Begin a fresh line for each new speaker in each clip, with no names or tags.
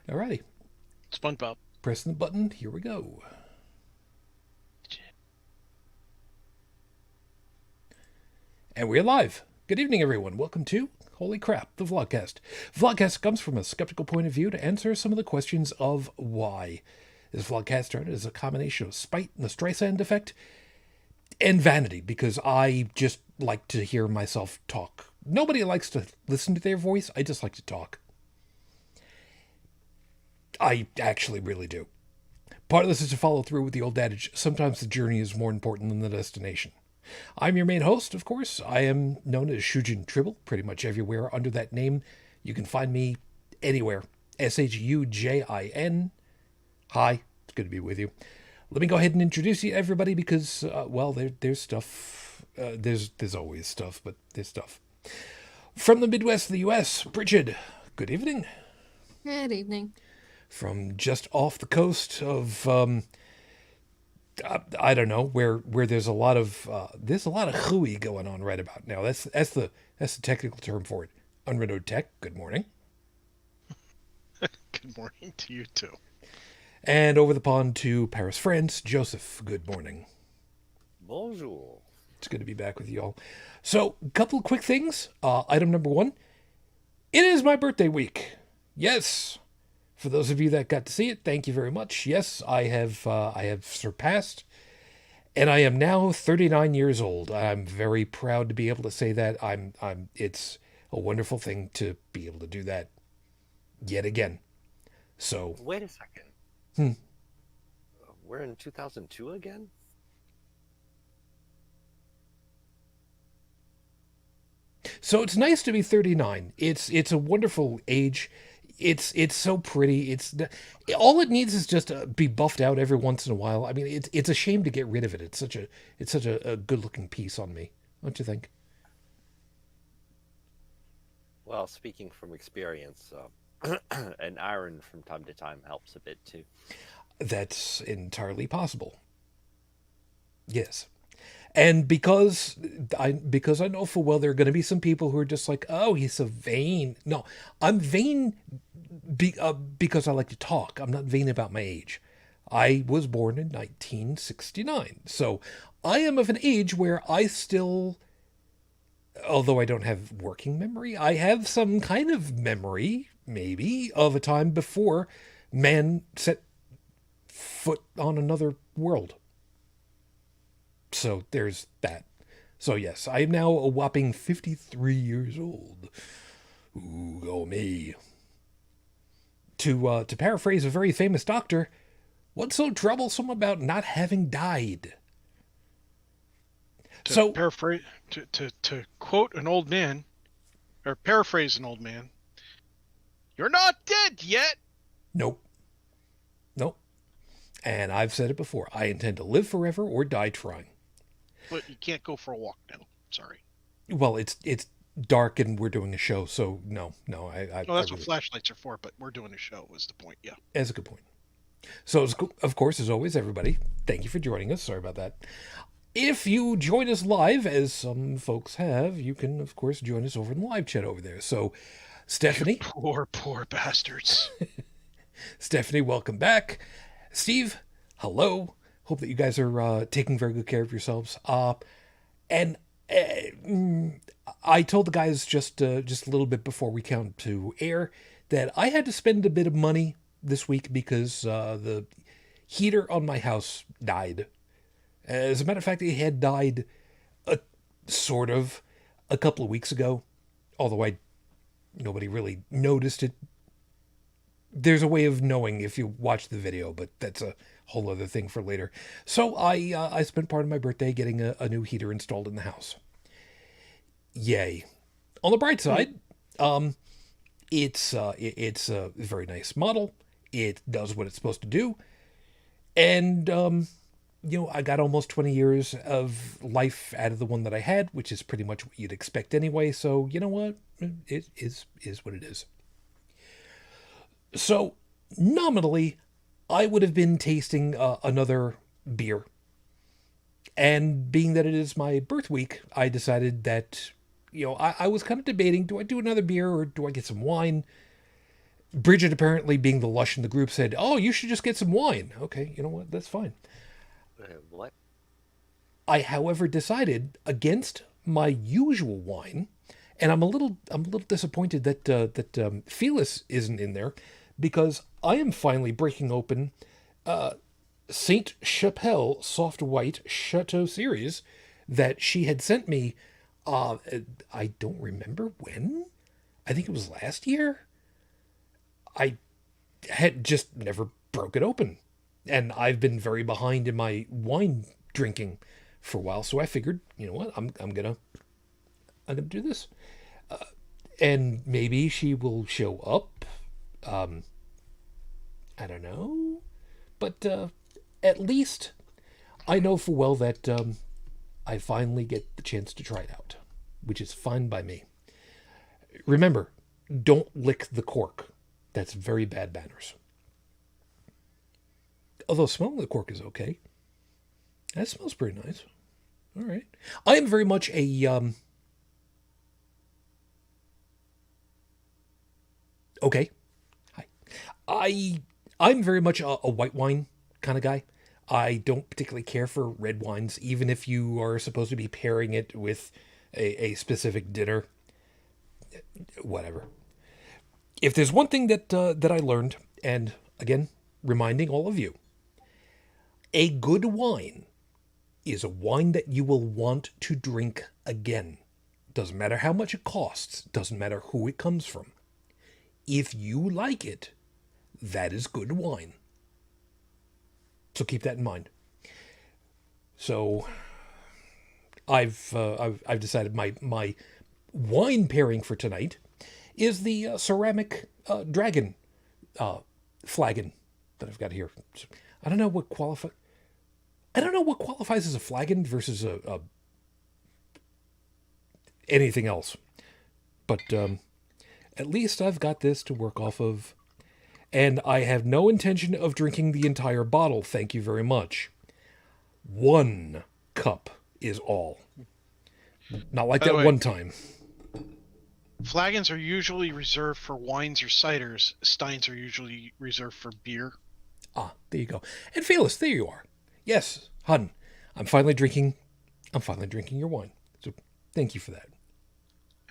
Alrighty.
SpongeBob.
Pressing the button. Here we go. And we're live. Good evening, everyone. Welcome to Holy Crap, the Vlogcast. Vlogcast comes from a skeptical point of view to answer some of the questions of why. This Vlogcast started as a combination of spite and the Streisand effect and vanity, because I just like to hear myself talk. Nobody likes to listen to their voice. I just like to talk. I actually really do. Part of this is to follow through with the old adage, sometimes the journey is more important than the destination. I'm your main host, of course. I am known as Shujin Tribble, pretty much everywhere under that name. You can find me anywhere. Shujin. Hi, it's good to be with you. Let me go ahead and introduce you to everybody because, there's stuff. There's always stuff, but there's stuff. From the Midwest of the U.S., Brigid, good evening.
Good evening.
From just off the coast of I don't know where there's a lot of hooey going on right about now. That's the technical term for it. UnrenownedTech. Good morning.
Good morning to you too.
And over the pond to Paris, France, Joseph. Good morning.
Bonjour.
It's good to be back with you all. So, a couple of quick things. Item number one. It is my birthday week. Yes. For those of you that got to see it, thank you very much. Yes, I have surpassed, and I am now 39 years old. I'm very proud to be able to say that. It's a wonderful thing to be able to do that yet again. So
wait a second. We're in 2002 again?
So it's nice to be 39. It's a wonderful age. It's so pretty. All it needs is just to be buffed out every once in a while. I mean, it's a shame to get rid of it. It's such a good looking piece on me. Don't you think?
Well, speaking from experience, an iron from time to time helps a bit too.
That's entirely possible. Yes. And because I know full well there are going to be some people who are just like, oh, he's so vain. No, I'm vain because I like to talk. I'm not vain about my age. I was born in 1969. So I am of an age where I still, although I don't have working memory, I have some kind of memory, maybe, of a time before man set foot on another world. So there's that. So yes, I am now a whopping 53 years old. Ooh, go me. To paraphrase a very famous doctor, what's so troublesome about not having died?
To paraphrase, to quote an old man, or paraphrase an old man, you're not dead yet.
Nope. And I've said it before. I intend to live forever or die trying.
But you can't go for a walk now. Sorry.
Well, it's dark and we're doing a show, so no.
Well, that's what flashlights are for, but we're doing a show is the point, yeah.
That's a good point. So, of course, as always, everybody, thank you for joining us. Sorry about that. If you join us live, as some folks have, you can, of course, join us over in the live chat over there. So, Stephanie.
You poor bastards.
Stephanie, welcome back. Steve, hello. Hope that you guys are taking very good care of yourselves. And I told the guys just a little bit before we count to air that I had to spend a bit of money this week because the heater on my house died. As a matter of fact, it had died a couple of weeks ago, although nobody really noticed it. There's a way of knowing if you watch the video, but that's a whole other thing for later. So I spent part of my birthday getting a new heater installed in the house. Yay. On the bright side, it's a very nice model. It does what it's supposed to do. And, I got almost 20 years of life out of the one that I had, which is pretty much what you'd expect anyway. So, you know what? It is what it is. So, nominally, I would have been tasting another beer. And being that it is my birth week, I decided that, I was kind of debating, do I do another beer or do I get some wine? Brigid, apparently being the lush in the group, said, "Oh, you should just get some wine." Okay, you know what? That's fine.
What?
I, however, decided against my usual wine, and I'm a little disappointed that Felis isn't in there, because I am finally breaking open Saint Chappelle Soft White Chateau series that she had sent me. I don't remember when. I think it was last year. I had just never broke it open, and I've been very behind in my wine drinking for a while. So I figured, you know what, I'm gonna do this, and maybe she will show up. I don't know, but at least I know full well that I finally get the chance to try it out, which is fine by me. Remember, don't lick the cork. That's very bad manners. Although smelling the cork is okay. That smells pretty nice. All right. I am very much a okay. Hi. I'm very much a white wine kind of guy. I don't particularly care for red wines, even if you are supposed to be pairing it with a specific dinner. Whatever. If there's one thing that I learned, and again, reminding all of you, a good wine is a wine that you will want to drink again. Doesn't matter how much it costs. Doesn't matter who it comes from. If you like it, that is good wine. So keep that in mind. So I've decided my wine pairing for tonight is the ceramic dragon flagon that I've got here. I don't know what qualifies as a flagon versus a anything else. But at least I've got this to work off of. And I have no intention of drinking the entire bottle, thank you very much. 1 cup is all. Not like that one time.
Flagons are usually reserved for wines or ciders. Steins are usually reserved for beer.
Ah, there you go. And Felis, there you are. Yes, hun, I'm finally drinking your wine. So thank you for that.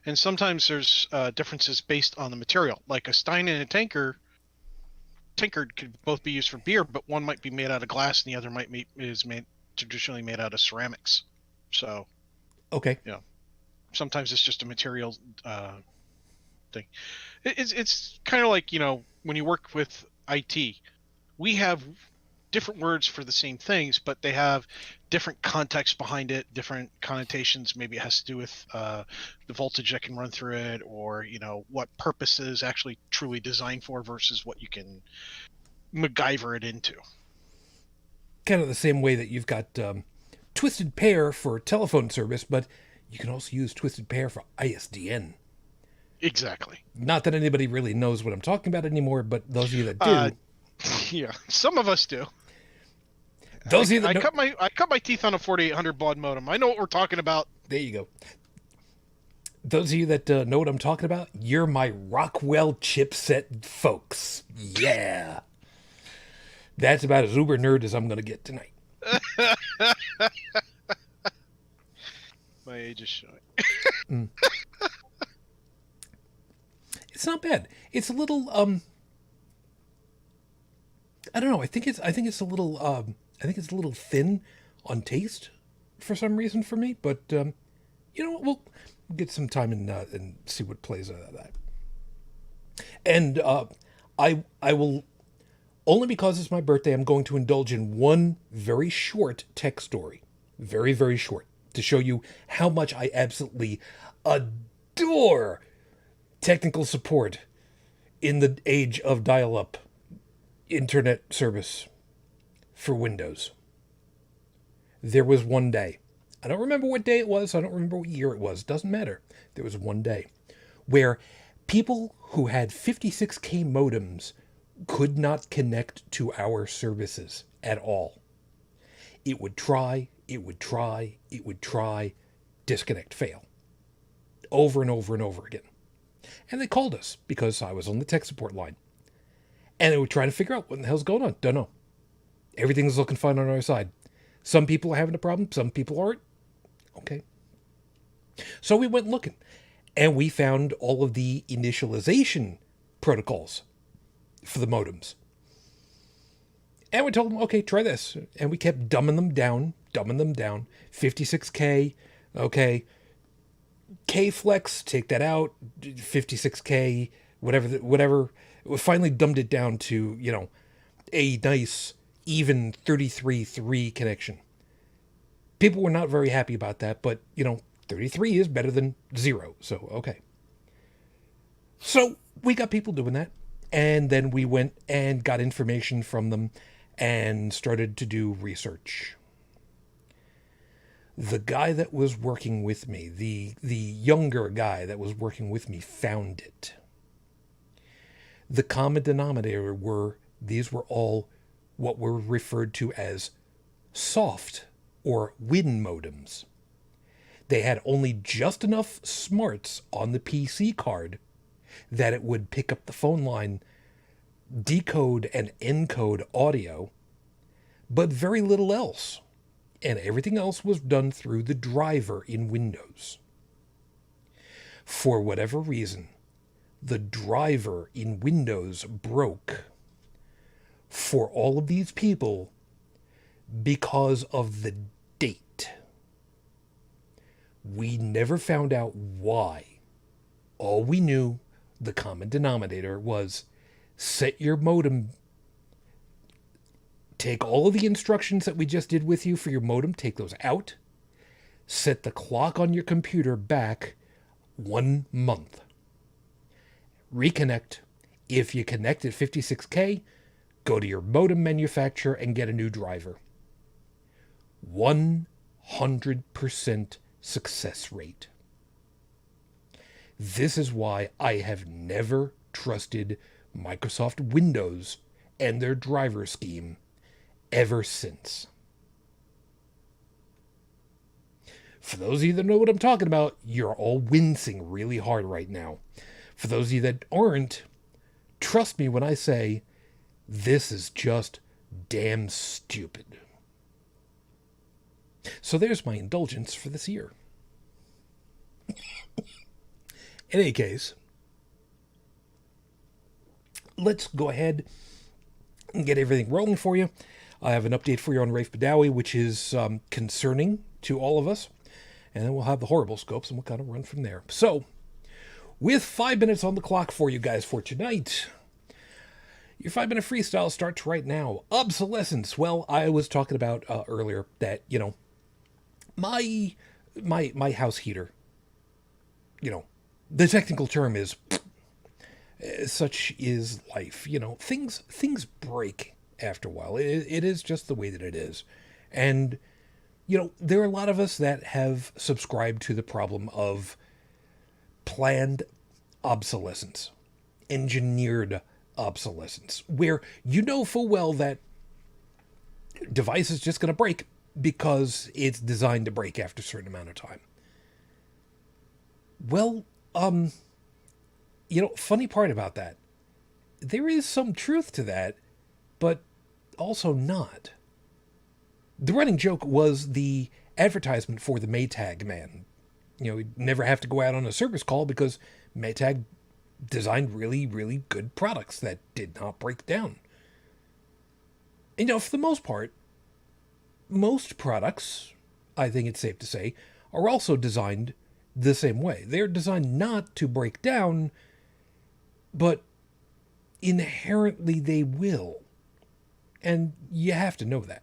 And sometimes there's differences based on the material. Like a stein and a tankard could both be used for beer, but one might be made out of glass and the other is traditionally made out of ceramics. So,
okay,
yeah, sometimes it's just a material thing. It's kind of like, when you work with IT, we have different words for the same things, but they have different context behind it, different connotations. Maybe it has to do with the voltage that can run through it, or what purpose is actually truly designed for versus what you can MacGyver it into.
Kind of the same way that you've got Twisted Pair for telephone service, but you can also use Twisted Pair for ISDN.
Exactly.
Not that anybody really knows what I'm talking about anymore, but those of you that do,
yeah, some of us do.
Those of you that
I cut my teeth on a 4800 baud modem. I know what we're talking about.
There you go. Those of you that know what I'm talking about, you're my Rockwell chipset folks. Yeah. That's about as uber nerd as I'm going to get tonight.
My age is showing.
It's not bad. It's a little I don't know. I think it's a little thin on taste for some reason for me, but we'll get some time and see what plays out of that. And I will, only because it's my birthday, I'm going to indulge in one very short tech story. Very, very short. To show you how much I absolutely adore technical support in the age of dial-up internet service for Windows. There was one day. I don't remember what day it was. I don't remember what year it was. Doesn't matter. There was one day where people who had 56K modems could not connect to our services at all. It would try, disconnect, fail. Over and over and over again. And they called us because I was on the tech support line. And they were trying to figure out what the hell's going on. Don't know. Everything's looking fine on our side. Some people are having a problem. Some people aren't. Okay. So we went looking. And we found all of the initialization protocols for the modems. And we told them, okay, try this. And we kept dumbing them down. 56K, okay. K-Flex, take that out. 56K, whatever. We finally dumbed it down to, a nice, even 33.3 connection. People were not very happy about that, but, 33 is better than 0, so okay. So we got people doing that, and then we went and got information from them and started to do research. The guy that was working with me, the younger guy that was working with me, found it. The common denominator these were all what were referred to as soft or WIN modems. They had only just enough smarts on the PC card that it would pick up the phone line, decode and encode audio, but very little else. And everything else was done through the driver in Windows. For whatever reason, the driver in Windows broke for all of these people because of the date. We never found out why. All we knew, the common denominator, was set your modem. Take all of the instructions that we just did with you for your modem, take those out. Set the clock on your computer back 1 month. Reconnect. If you connect at 56K, go to your modem manufacturer and get a new driver. 100% success rate. This is why I have never trusted Microsoft Windows and their driver scheme ever since. For those of you that know what I'm talking about, you're all wincing really hard right now. For those of you that aren't, trust me when I say this is just damn stupid. So there's my indulgence for this year. In any case, let's go ahead and get everything rolling for you. I have an update for you on Rafe Badawi, which is concerning to all of us. And then we'll have the horrible scopes, and we'll kind of run from there. So, with 5 minutes on the clock for you guys for tonight, your 5-minute freestyle starts right now. Obsolescence. Well, I was talking about earlier that, my house heater, the technical term is such is life. Things break after a while. It is just the way that it is. And, there are a lot of us that have subscribed to the problem of planned obsolescence, engineered obsolescence, where full well that device is just going to break because it's designed to break after a certain amount of time. Well, funny part about that, there is some truth to that, but also not. The running joke was the advertisement for the Maytag man. He'd never have to go out on a service call because Maytag designed really, really good products that did not break down. And, for the most part, most products, I think it's safe to say, are also designed the same way. They're designed not to break down, but inherently they will. And you have to know that.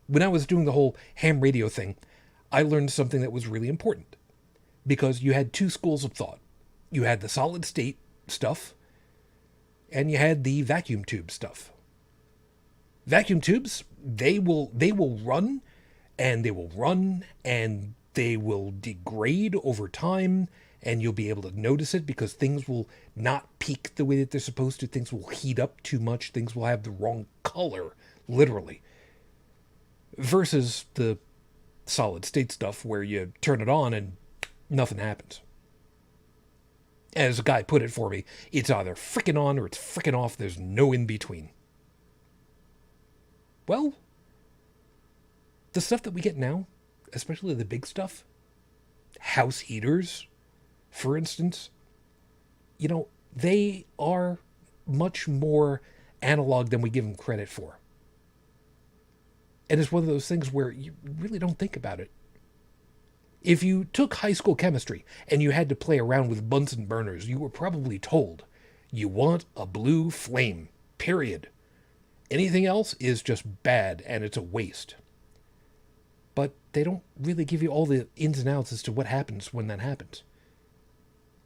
When I was doing the whole ham radio thing, I learned something that was really important. Because you had two schools of thought. You had the solid state stuff, and you had the vacuum tube stuff. Vacuum tubes, they will run, and they will run, and they will degrade over time, and you'll be able to notice it because things will not peak the way that they're supposed to. Things will heat up too much. Things will have the wrong color, literally. Versus the solid state stuff where you turn it on and nothing happens. As a guy put it for me, it's either frickin' on or it's frickin' off. There's no in between. Well, the stuff that we get now, especially the big stuff, house heaters, for instance, they are much more analog than we give them credit for. And it's one of those things where you really don't think about it. If you took high school chemistry and you had to play around with Bunsen burners, you were probably told, you want a blue flame, period. Anything else is just bad and it's a waste. But they don't really give you all the ins and outs as to what happens when that happens.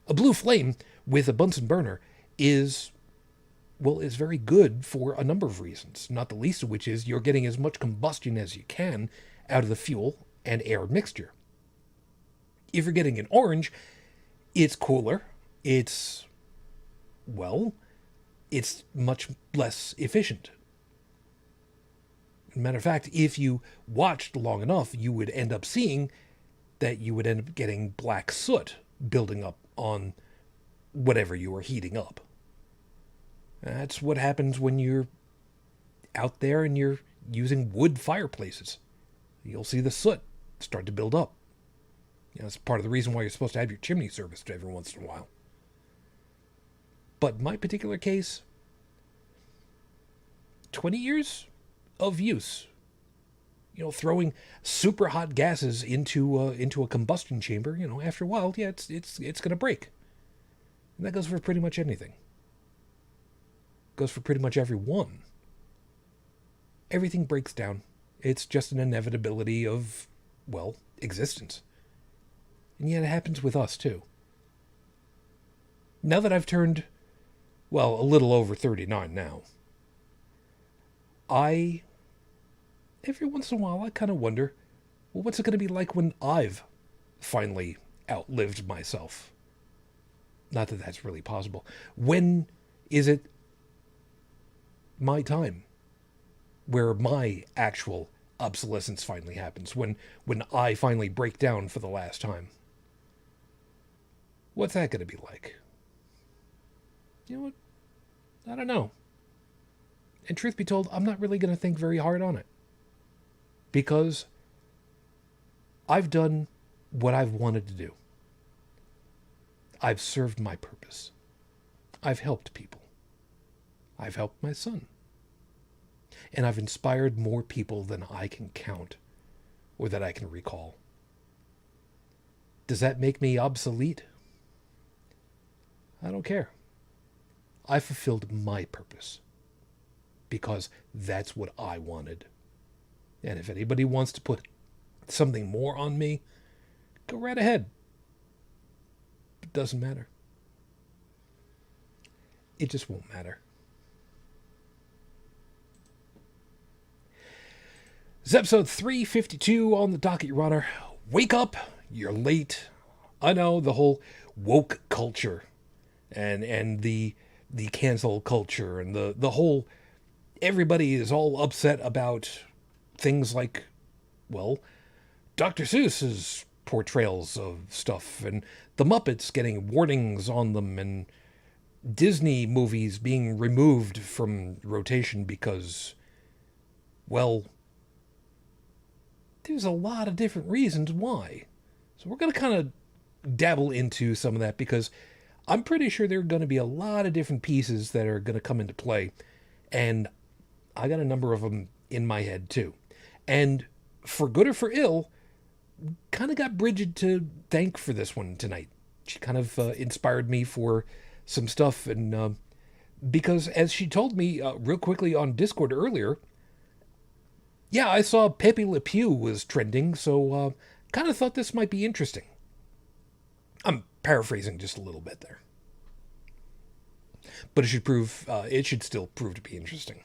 A blue flame with a Bunsen burner is very good for a number of reasons, not the least of which is you're getting as much combustion as you can out of the fuel and air mixture. If you're getting an orange, it's cooler. It's much less efficient. Matter of fact, if you watched long enough, you would end up seeing that you would end up getting black soot building up on whatever you were heating up. That's what happens when you're out there and you're using wood fireplaces. You'll see the soot start to build up. That's part of the reason why you're supposed to have your chimney serviced every once in a while. But in my particular case, 20 years of use. Throwing super hot gases into a combustion chamber, after a while, it's going to break. And that goes for pretty much anything. Goes for pretty much everyone. Everything breaks down. It's just an inevitability of, existence. And yet it happens with us, too. Now that I've turned, a little over 39 now, every once in a while, I kind of wonder, what's it going to be like when I've finally outlived myself? Not that that's really possible. When is it my time where my actual obsolescence finally happens? When I finally break down for the last time? What's that going to be like? You know what? I don't know. And truth be told, I'm not really going to think very hard on it. Because I've done what I've wanted to do. I've served my purpose. I've helped people. I've helped my son. And I've inspired more people than I can count or that I can recall. Does that make me obsolete? I don't care. I fulfilled my purpose because that's what I wanted. And if anybody wants to put something more on me, go right ahead. It doesn't matter. It just won't matter. This is episode 352 on the docket, Your Honor. Wake up, you're late. I know, the whole woke culture and the cancel culture and the whole, everybody is all upset about things like, Dr. Seuss's portrayals of stuff and the Muppets getting warnings on them and Disney movies being removed from rotation because, there's a lot of different reasons why. So we're going to kind of dabble into some of that because I'm pretty sure there are going to be a lot of different pieces that are going to come into play. And I got a number of them in my head too. And for good or for ill, kind of got Brigid to thank for this one tonight. She kind of inspired me for some stuff. And because as she told me real quickly on Discord earlier, yeah, I saw Pepé Le Pew was trending, so kind of thought this might be interesting. I'm paraphrasing just a little bit there. But it should still prove to be interesting.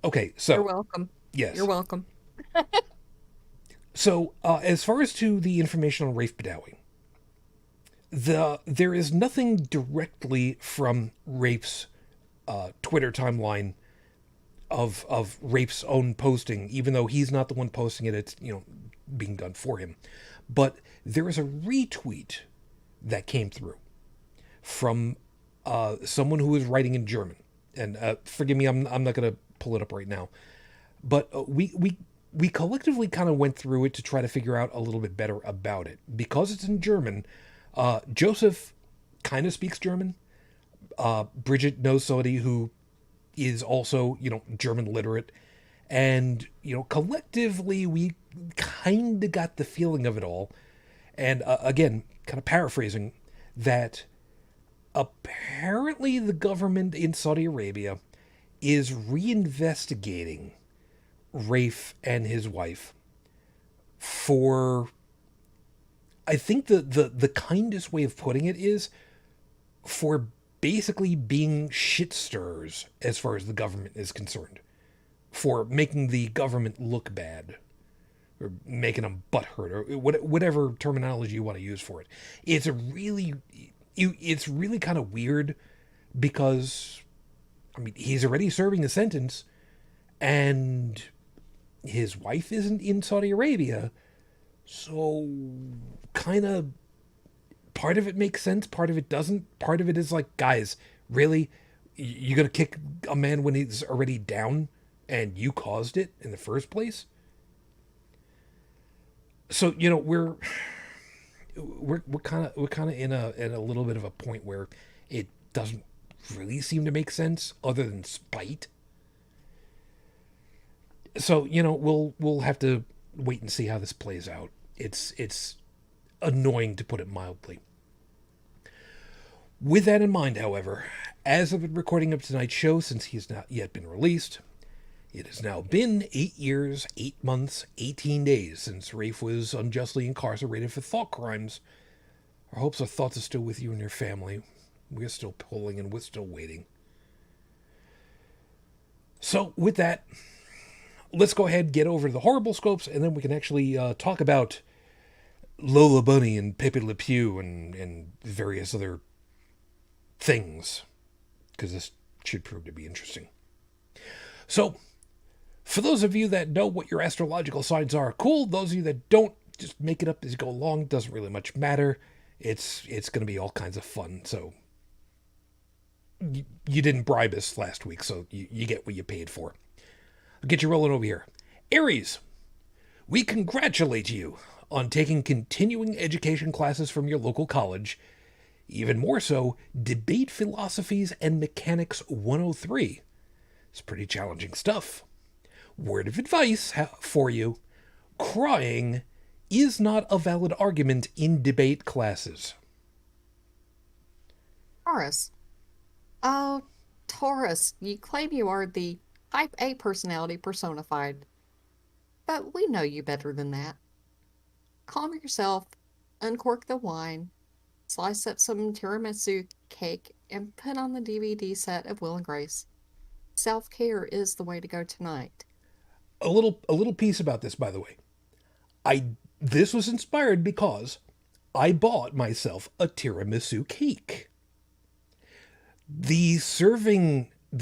Okay, so...
You're welcome.
Yes.
You're welcome.
So, as far as to the information on Rafe Badawi, there is nothing directly from Rafe's Twitter timeline of Rafe's own posting, even though he's not the one posting it, it's, being done for him. But there is a retweet that came through from someone who was writing in German. And forgive me, I'm not going to pull it up right now. But we collectively kind of went through it to try to figure out a little bit better about it. Because it's in German, Joseph kind of speaks German. Brigid knows somebody who is also, German literate. And, collectively, we kind of got the feeling of it all. And again, kind of paraphrasing, that apparently the government in Saudi Arabia is reinvestigating Rafe and his wife for, I think the kindest way of putting it is for basically being shit stirrers as far as the government is concerned, for making the government look bad, or making them butthurt, or whatever terminology you want to use for it. It's really kind of weird because, I mean, he's already serving a sentence, and his wife isn't in Saudi Arabia, so kind of part of it makes sense, part of it doesn't. Part of it is like, guys, really? You're going to kick a man when he's already down and you caused it in the first place? So, we're kind of in a little bit of a point where it doesn't really seem to make sense other than spite. So, we'll have to wait and see how this plays out. It's annoying, to put it mildly. With that in mind, however, as of the recording of tonight's show, since he's not yet been released, it has now been 8 years, 8 months, 18 days since Rafe was unjustly incarcerated for thought crimes. Our hopes and thoughts are still with you and your family. We're still pulling and we're still waiting. So, with that, let's go ahead and get over to the horrible scopes, and then we can actually talk about Lola Bunny and Pepé Le Pew and various other things, because this should prove to be interesting. So, for those of you that know what your astrological signs are, cool. Those of you that don't, just make it up as you go along. Doesn't really much matter. It's going to be all kinds of fun. So, you didn't bribe us last week, so you get what you paid for. I'll get you rolling over here. Aries, we congratulate you on taking continuing education classes from your local college. Even more so, Debate Philosophies and Mechanics 103. It's pretty challenging stuff. Word of advice for you: crying is not a valid argument in debate classes.
Taurus. Oh, Taurus, you claim you are the Type A personality personified. But we know you better than that. Calm yourself, uncork the wine, slice up some tiramisu cake, and put on the DVD set of Will and Grace. Self-care is the way to go tonight.
A little piece about this, by the way. This was inspired because I bought myself a tiramisu cake. The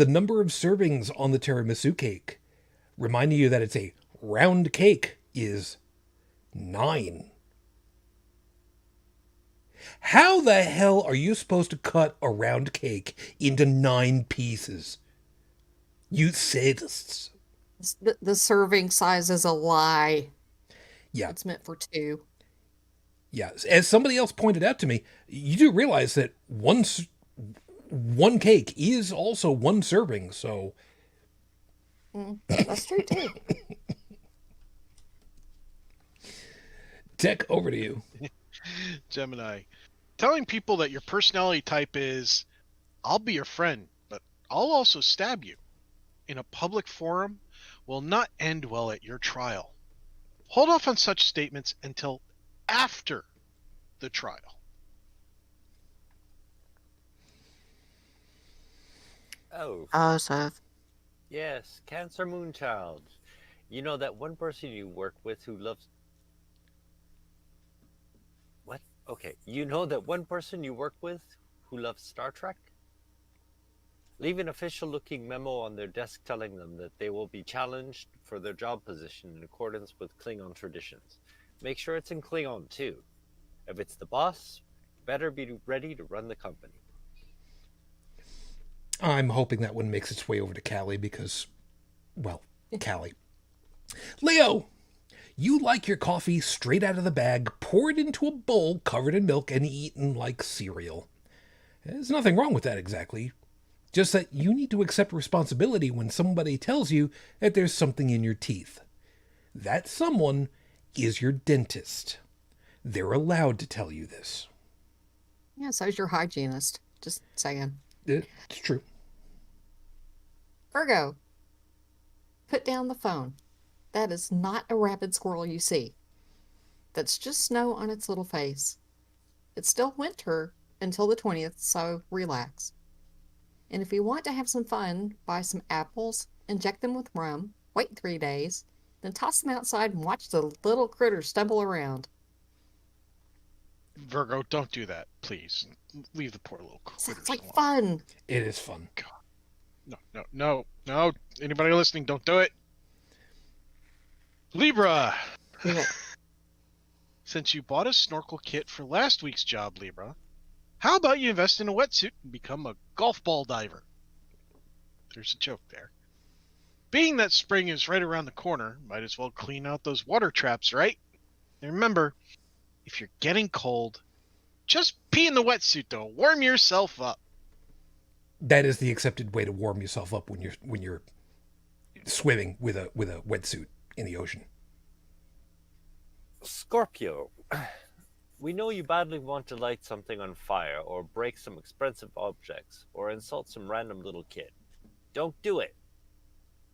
number of servings on the tiramisu cake, reminding you that it's a round cake, is 9. How the hell are you supposed to cut a round cake into 9 pieces? You sadists.
The serving size is a lie.
Yeah.
It's meant for 2.
Yeah. As somebody else pointed out to me, you do realize that one cake is also 1 serving, so...
That's true, too.
Tech, over to you.
Gemini. Telling people that your personality type is, I'll be your friend, but I'll also stab you, in a public forum will not end well at your trial. Hold off on such statements until after the trial.
Oh,
Seth.
yes, Cancer Moonchild. You know that one person you work with who loves... What? Okay, you know that one person you work with who loves Star Trek? Leave an official-looking memo on their desk telling them that they will be challenged for their job position in accordance with Klingon traditions. Make sure it's in Klingon, too. If it's the boss, better be ready to run the company.
I'm hoping that one makes its way over to Callie because, well, Callie. Leo, you like your coffee straight out of the bag, poured into a bowl covered in milk and eaten like cereal. There's nothing wrong with that exactly. Just that you need to accept responsibility when somebody tells you that there's something in your teeth. That someone is your dentist. They're allowed to tell you this.
Yeah, so's your hygienist. Just saying.
It's true.
Virgo, put down the phone. That is not a rabid squirrel you see. That's just snow on its little face. It's still winter until the 20th, so relax. And if you want to have some fun, buy some apples, inject them with rum, wait 3 days, then toss them outside and watch the little critters stumble around.
Virgo, don't do that, please. Leave the poor little critters
Sounds like
alone.
fun.
It is fun.
No. Anybody listening, don't do it. Libra.
Yeah.
Since you bought a snorkel kit for last week's job, Libra, how about you invest in a wetsuit and become a golf ball diver? There's a joke there. Being that spring is right around the corner, might as well clean out those water traps, right? And remember, if you're getting cold, just pee in the wetsuit though. Warm yourself up.
That is the accepted way to warm yourself up when you're swimming with a wetsuit in the ocean.
Scorpio, we know you badly want to light something on fire or break some expensive objects or insult some random little kid. Don't do it.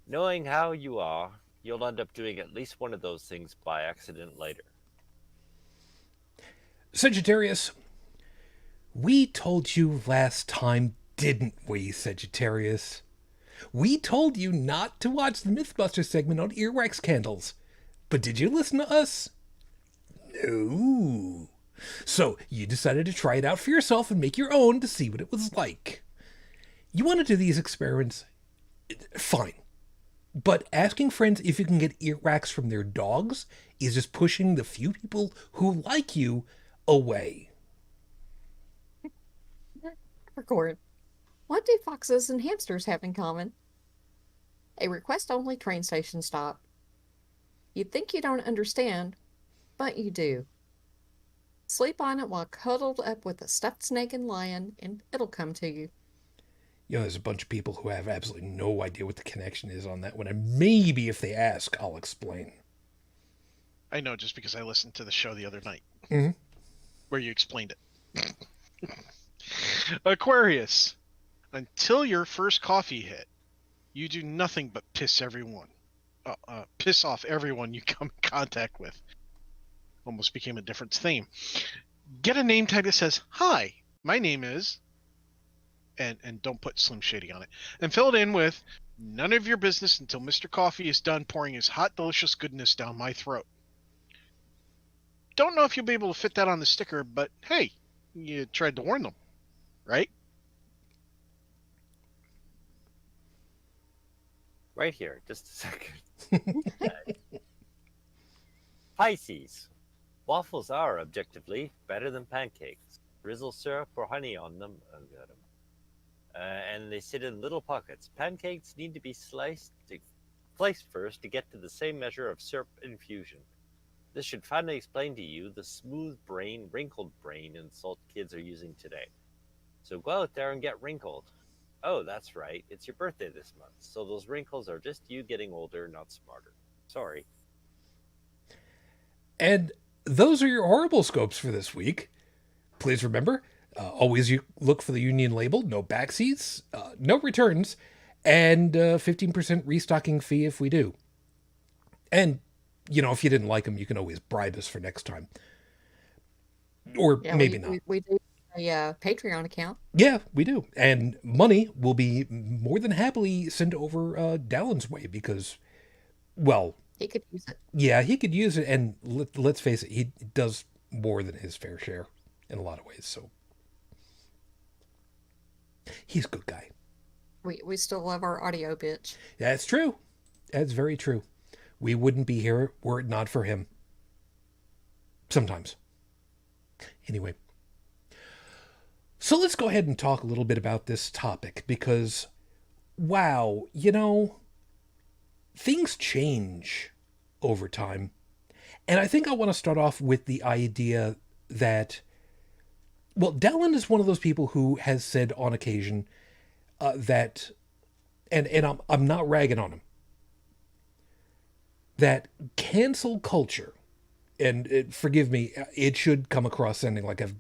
Knowing how you are, you'll end up doing at least one of those things by accident later.
Sagittarius, we told you last time, didn't we, Sagittarius? We told you not to watch the Mythbuster segment on earwax candles. But did you listen to us? No. So you decided to try it out for yourself and make your own to see what it was like. You want to do these experiments? Fine. But asking friends if you can get earwax from their dogs is just pushing the few people who like you away.
Record. What do foxes and hamsters have in common? A request-only train station stop. You'd think you don't understand, but you do. Sleep on it while cuddled up with a stuffed snake and lion, and it'll come to you.
You know, there's a bunch of people who have absolutely no idea what the connection is on that one, and maybe if they ask, I'll explain.
I know just because I listened to the show the other night where you explained it. Aquarius, until your first coffee hit, you do nothing but piss off everyone you come in contact with. Almost became a different theme. Get a name tag that says, "Hi, my name is," and don't put Slim Shady on it. And fill it in with, "None of your business until Mr. Coffee is done pouring his hot, delicious goodness down my throat." Don't know if you'll be able to fit that on the sticker, but hey, you tried to warn them, right?
Right here, just a second. Pisces. Waffles are, objectively, better than pancakes. Drizzle syrup or honey on them. And they sit in little pockets. Pancakes need to be sliced first to get to the same measure of syrup infusion. This should finally explain to you the smooth brain, wrinkled brain insult kids are using today. So go out there and get wrinkled. Oh, that's right. It's your birthday this month. So those wrinkles are just you getting older, not smarter. Sorry.
And those are your horrible scopes for this week. Please remember, always you look for the union label, no backseats, no returns, and 15% restocking fee if we do. And, you know, if you didn't like them, you can always bribe us for next time. Or maybe not.
We do a Patreon account.
Yeah, we do. And money will be more than happily sent over Dalan's way because, well...
He could use it.
Yeah, he could use it, and let's face it, he does more than his fair share in a lot of ways, so... He's a good guy.
We still love our audio bitch.
That's true. That's very true. We wouldn't be here were it not for him. Sometimes. Anyway. So let's go ahead and talk a little bit about this topic because, wow, things change over time. And I think I want to start off with the idea that, well, Dalan is one of those people who has said on occasion that, and I'm not ragging on him, that cancel culture, and forgive me, it should come across sounding like I've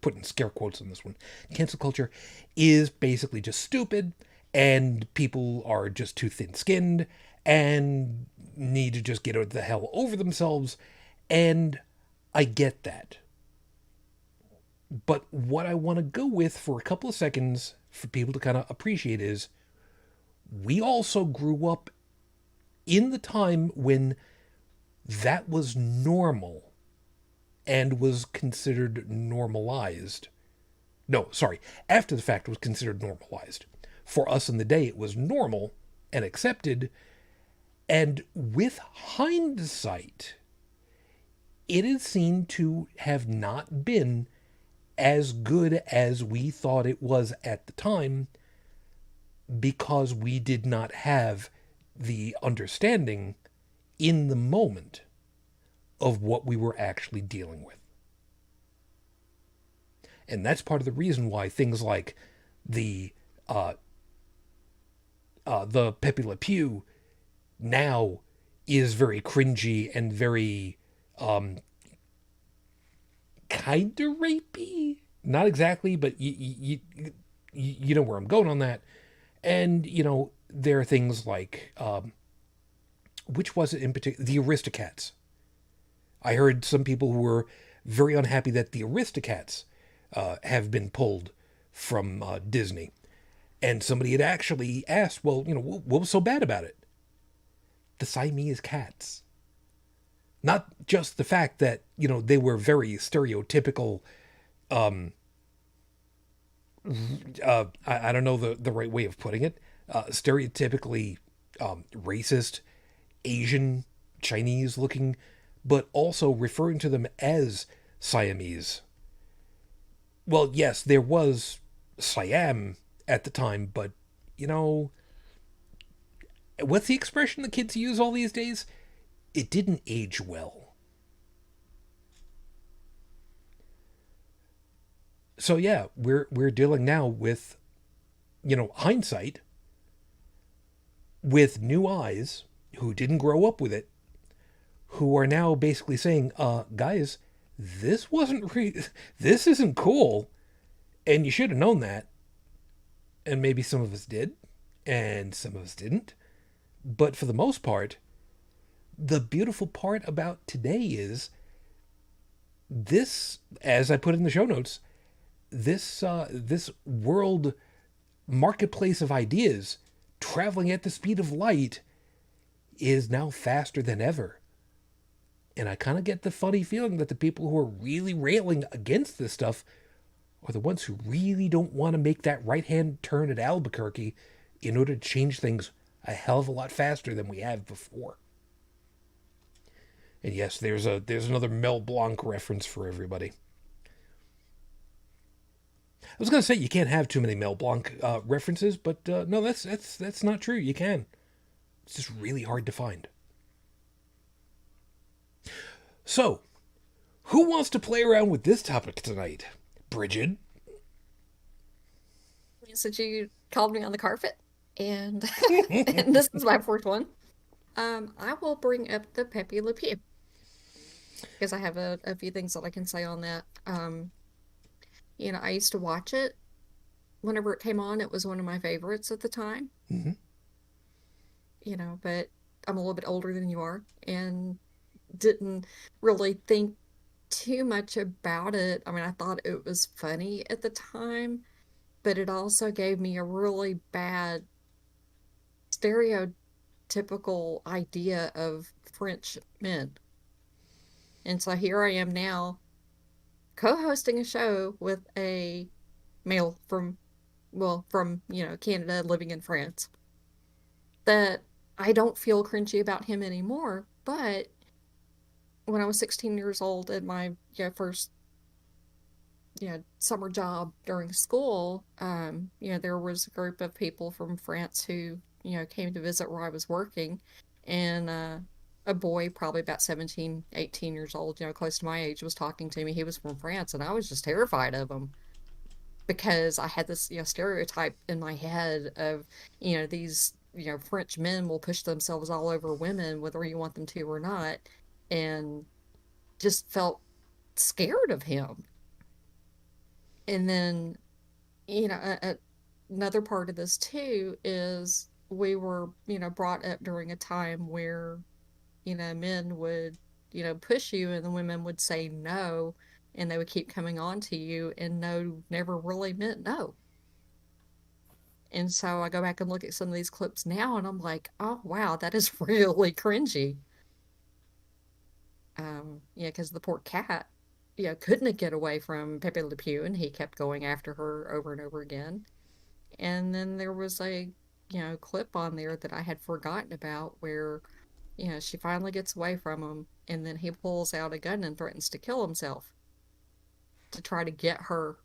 put in scare quotes on this one. Cancel culture is basically just stupid, and people are just too thin-skinned and need to just get the hell over themselves. And I get that. But what I want to go with for a couple of seconds for people to kind of appreciate is we also grew up in the time when that was normal and was considered normalized. No, sorry, after the fact was considered normalized. For us in the day, it was normal and accepted. And with hindsight, it is seen to have not been as good as we thought it was at the time because we did not have the understanding in the moment of what we were actually dealing with. And that's part of the reason why things like the Pepe Le Pew now is very cringy and very kind of rapey. Not exactly, but you know where I'm going on that. And, there are things like, which was it in particular? The Aristocats. I heard some people who were very unhappy that the Aristocats have been pulled from Disney. And somebody had actually asked, well, what was so bad about it? The Siamese cats. Not just the fact that, they were very stereotypical, I don't know the right way of putting it, stereotypically racist, Asian, Chinese looking, but also referring to them as Siamese. Well, yes, there was Siam at the time, but, what's the expression the kids use all these days? It didn't age well. So yeah, we're dealing now with, hindsight, with new eyes who didn't grow up with it, who are now basically saying, guys, this this isn't cool, and you should have known that. And maybe some of us did, and some of us didn't. But for the most part, the beautiful part about today is this, as I put in the show notes, this world marketplace of ideas traveling at the speed of light is now faster than ever. And I kind of get the funny feeling that the people who are really railing against this stuff are the ones who really don't want to make that right-hand turn at Albuquerque in order to change things a hell of a lot faster than we have before. And yes, there's another Mel Blanc reference for everybody. I was going to say you can't have too many Mel Blanc references, but no, that's not true. You can. It's just really hard to find. So, who wants to play around with this topic tonight? Brigid?
Since you called me on the carpet, and, and this is my fourth one, I will bring up the Pepe Le Pew. Because I have a few things that I can say on that. I used to watch it whenever it came on. It was one of my favorites at the time.
Mm-hmm.
But I'm a little bit older than you are and didn't really think too much about it. I mean, I thought it was funny at the time, but it also gave me a really bad stereotypical idea of French men. And so here I am now co-hosting a show with a male from Canada living in France that I don't feel cringy about him anymore, but when I was 16 years old at my first summer job during school, there was a group of people from France who came to visit where I was working, and a boy probably about 17, 18 years old, close to my age, was talking to me. He was from France, and I was just terrified of him because I had this stereotype in my head of these French men will push themselves all over women whether you want them to or not, and just felt scared of him. And then, another part of this too is we were, brought up during a time where, men would, push you and the women would say no, and they would keep coming on to you, and no never really meant no. And so I go back and look at some of these clips now and I'm like, oh wow, that is really cringy. Because the poor cat, couldn't get away from Pepe Le Pew, and he kept going after her over and over again. And then there was a, clip on there that I had forgotten about where, she finally gets away from him, and then he pulls out a gun and threatens to kill himself to try to get her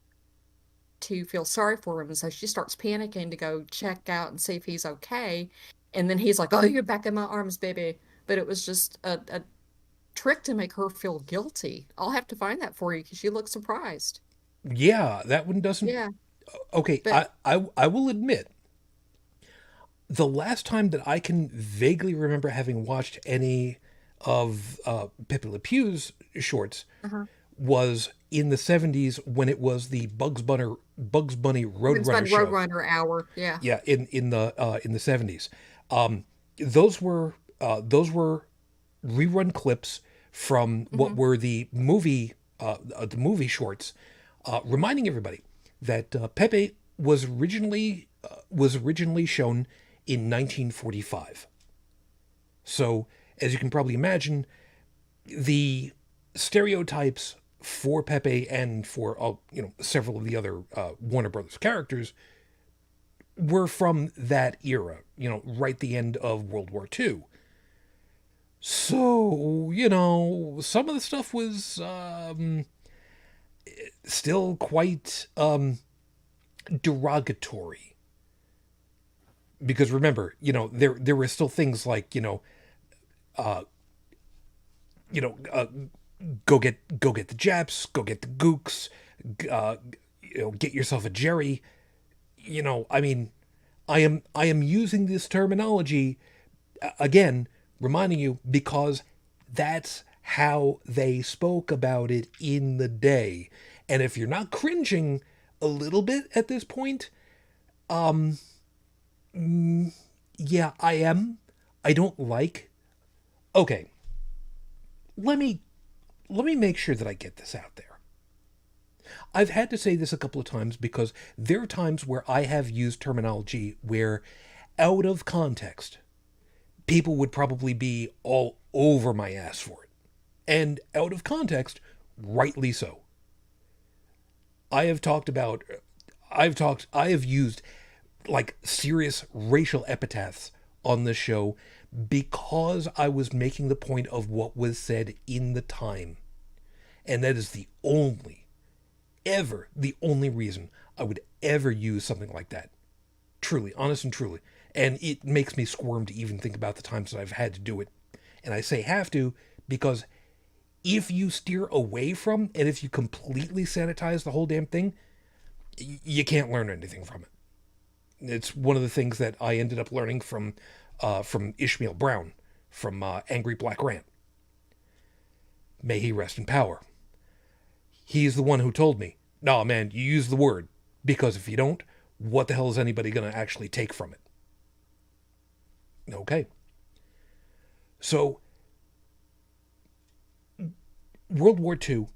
to feel sorry for him. And so she starts panicking to go check out and see if he's okay. And then he's like, oh, you're back in my arms, baby. But it was just a trick to make her feel guilty. I'll have to find that for you because you look surprised.
Yeah, that one doesn't.
Yeah.
Okay,
But
I will admit, the last time that I can vaguely remember having watched any of Pepe Le Pew's shorts
uh-huh.
was in the 70s when it was the Bugs Bunny
It's
Roadrunner
been
show.
Roadrunner hour. Yeah.
Yeah, in the 70s. Those were rerun clips from what
Mm-hmm.
were the movie shorts, reminding everybody that Pepe was originally shown in 1945. So, as you can probably imagine, the stereotypes for Pepe and for several of the other Warner Brothers characters were from that era, right the end of World War II. So, some of the stuff was still quite derogatory. Because remember, there were still things like, uh, you know, uh, go get the Japs, go get the Gooks, uh, get yourself a Jerry. I mean, I am using this terminology again, reminding you because that's how they spoke about it in the day. And if you're not cringing a little bit at this point, yeah, I am. I don't like. Okay, let me make sure that I get this out there. I've had to say this a couple of times because there are times where I have used terminology where, out of context, people would probably be all over my ass for it. And out of context, rightly so. I have used like serious racial epithets on this show because I was making the point of what was said in the time. And that is the only reason I would ever use something like that. Truly, honest and truly. And it makes me squirm to even think about the times that I've had to do it. And I say have to because if you steer away from and if you completely sanitize the whole damn thing, you can't learn anything from it. It's one of the things that I ended up learning from Ishmael Brown, from Angry Black Rant. May he rest in power. He's the one who told me, no, man, you use the word, because if you don't, what the hell is anybody going to actually take from it? Okay. So, World War II,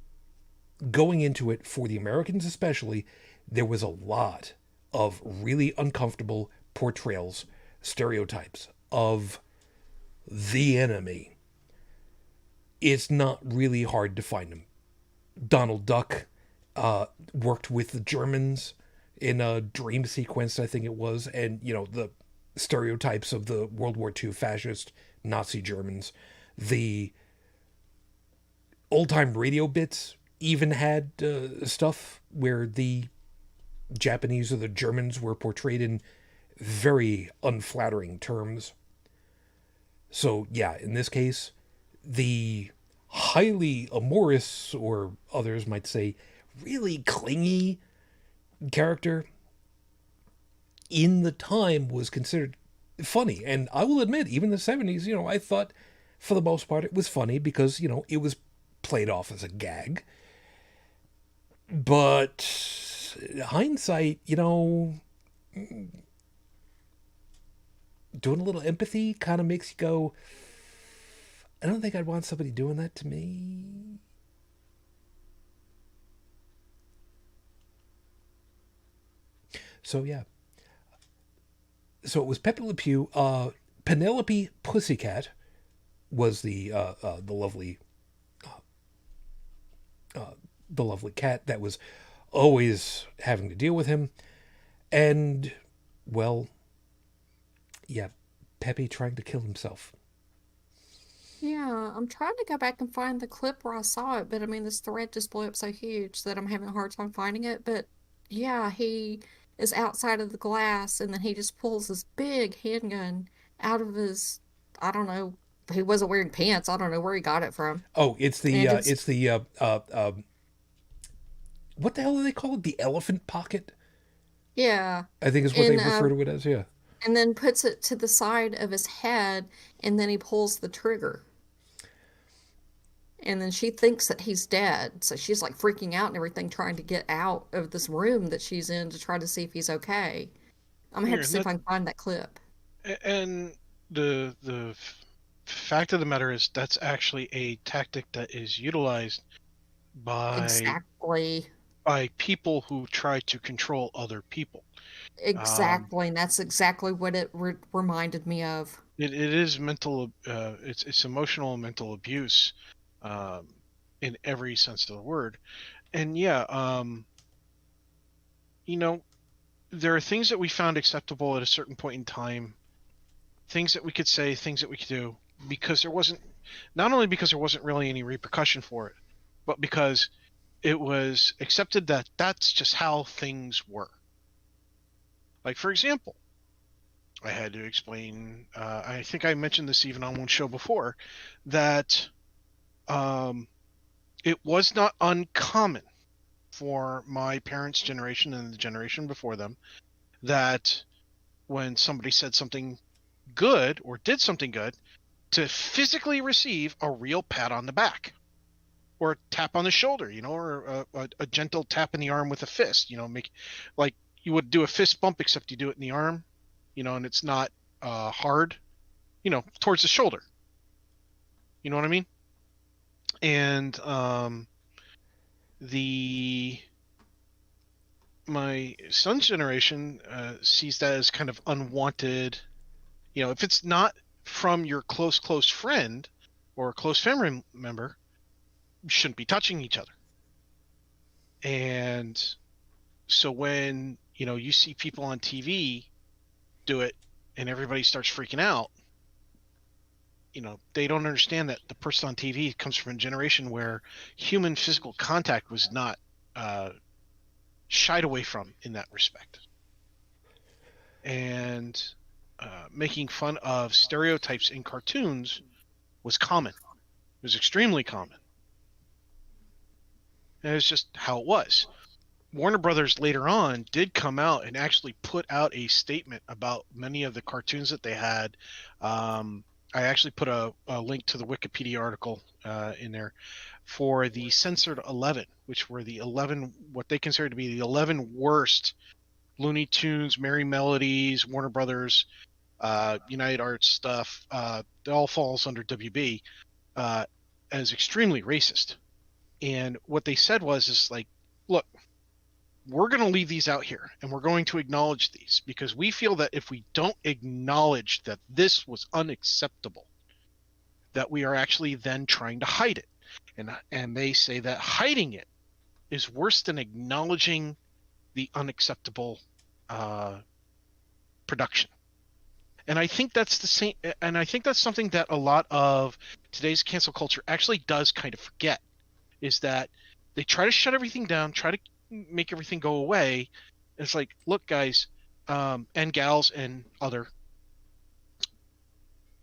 going into it, for the Americans especially, there was a lot of really uncomfortable portrayals, stereotypes of the enemy. It's not really hard to find them. Donald Duck worked with the Germans in a dream sequence, I think it was, and the stereotypes of the World War II fascist Nazi Germans, the old-time radio bits even had stuff where the Japanese or the Germans were portrayed in very unflattering terms. So, yeah, in this case, the highly amorous, or others might say, really clingy character in the time was considered funny. And I will admit, even the 70s, I thought for the most part it was funny because, it was played off as a gag. But hindsight, doing a little empathy kind of makes you go, I don't think I'd want somebody doing that to me. So, yeah. So it was Pepe Le Pew. Penelope Pussycat was the lovely the lovely cat that was always having to deal with him. And, well, yeah, Pepe trying to kill himself.
Yeah, I'm trying to go back and find the clip where I saw it, but I mean, this thread just blew up so huge that I'm having a hard time finding it. But yeah, he is outside of the glass, and then he just pulls this big handgun out of his, I don't know, he wasn't wearing pants. I don't know where he got it from.
Oh, it's the
And
what the hell do they call it? The elephant pocket,
yeah,
I think is what they
and
refer to it as. Yeah.
and then puts it to the side of his head, and then he pulls the trigger. And then she thinks that he's dead. So she's like freaking out and everything, trying to get out of this room that she's in to try to see if he's okay. I'm gonna have
Here,
to see if I can find that clip.
And the fact of the matter is that's actually a tactic that is utilized by
Exactly.
people who try to control other people.
Exactly. And that's exactly what it reminded me of.
It is mental. It's emotional and mental abuse, in every sense of the word. And yeah, there are things that we found acceptable at a certain point in time, things that we could say, things that we could do, because there wasn't, not only because there wasn't really any repercussion for it, but because it was accepted that that's just how things were. Like, for example, I had to explain, I think I mentioned this even on one show before, that it was not uncommon for my parents' generation and the generation before them that when somebody said something good or did something good, to physically receive a real pat on the back or a tap on the shoulder, or a gentle tap in the arm with a fist, make like you would do a fist bump, except you do it in the arm, and it's not hard, towards the shoulder. You know what I mean? And my son's generation sees that as kind of unwanted. If it's not from your close friend or a close family member, you shouldn't be touching each other. And so when you see people on TV do it and everybody starts freaking out, they don't understand that the person on TV comes from a generation where human physical contact was not shied away from in that respect. And making fun of stereotypes in cartoons was common. It was extremely common. And it's just how it was. Warner Brothers later on did come out and actually put out a statement about many of the cartoons that they had. I actually put a link to the Wikipedia article in there for the Censored 11, which were the 11, what they considered to be the 11 worst Looney Tunes, Merry Melodies, Warner Brothers, United Arts stuff. It all falls under WB as extremely racist. And what they said is like, look, we're going to leave these out here and we're going to acknowledge these because we feel that if we don't acknowledge that this was unacceptable, that we are actually then trying to hide it. And they say that hiding it is worse than acknowledging the unacceptable production. And I think that's the same. And I think that's something that a lot of today's cancel culture actually does kind of forget, is that they try to shut everything down, try to make everything go away. It's like, look, guys, and gals and other.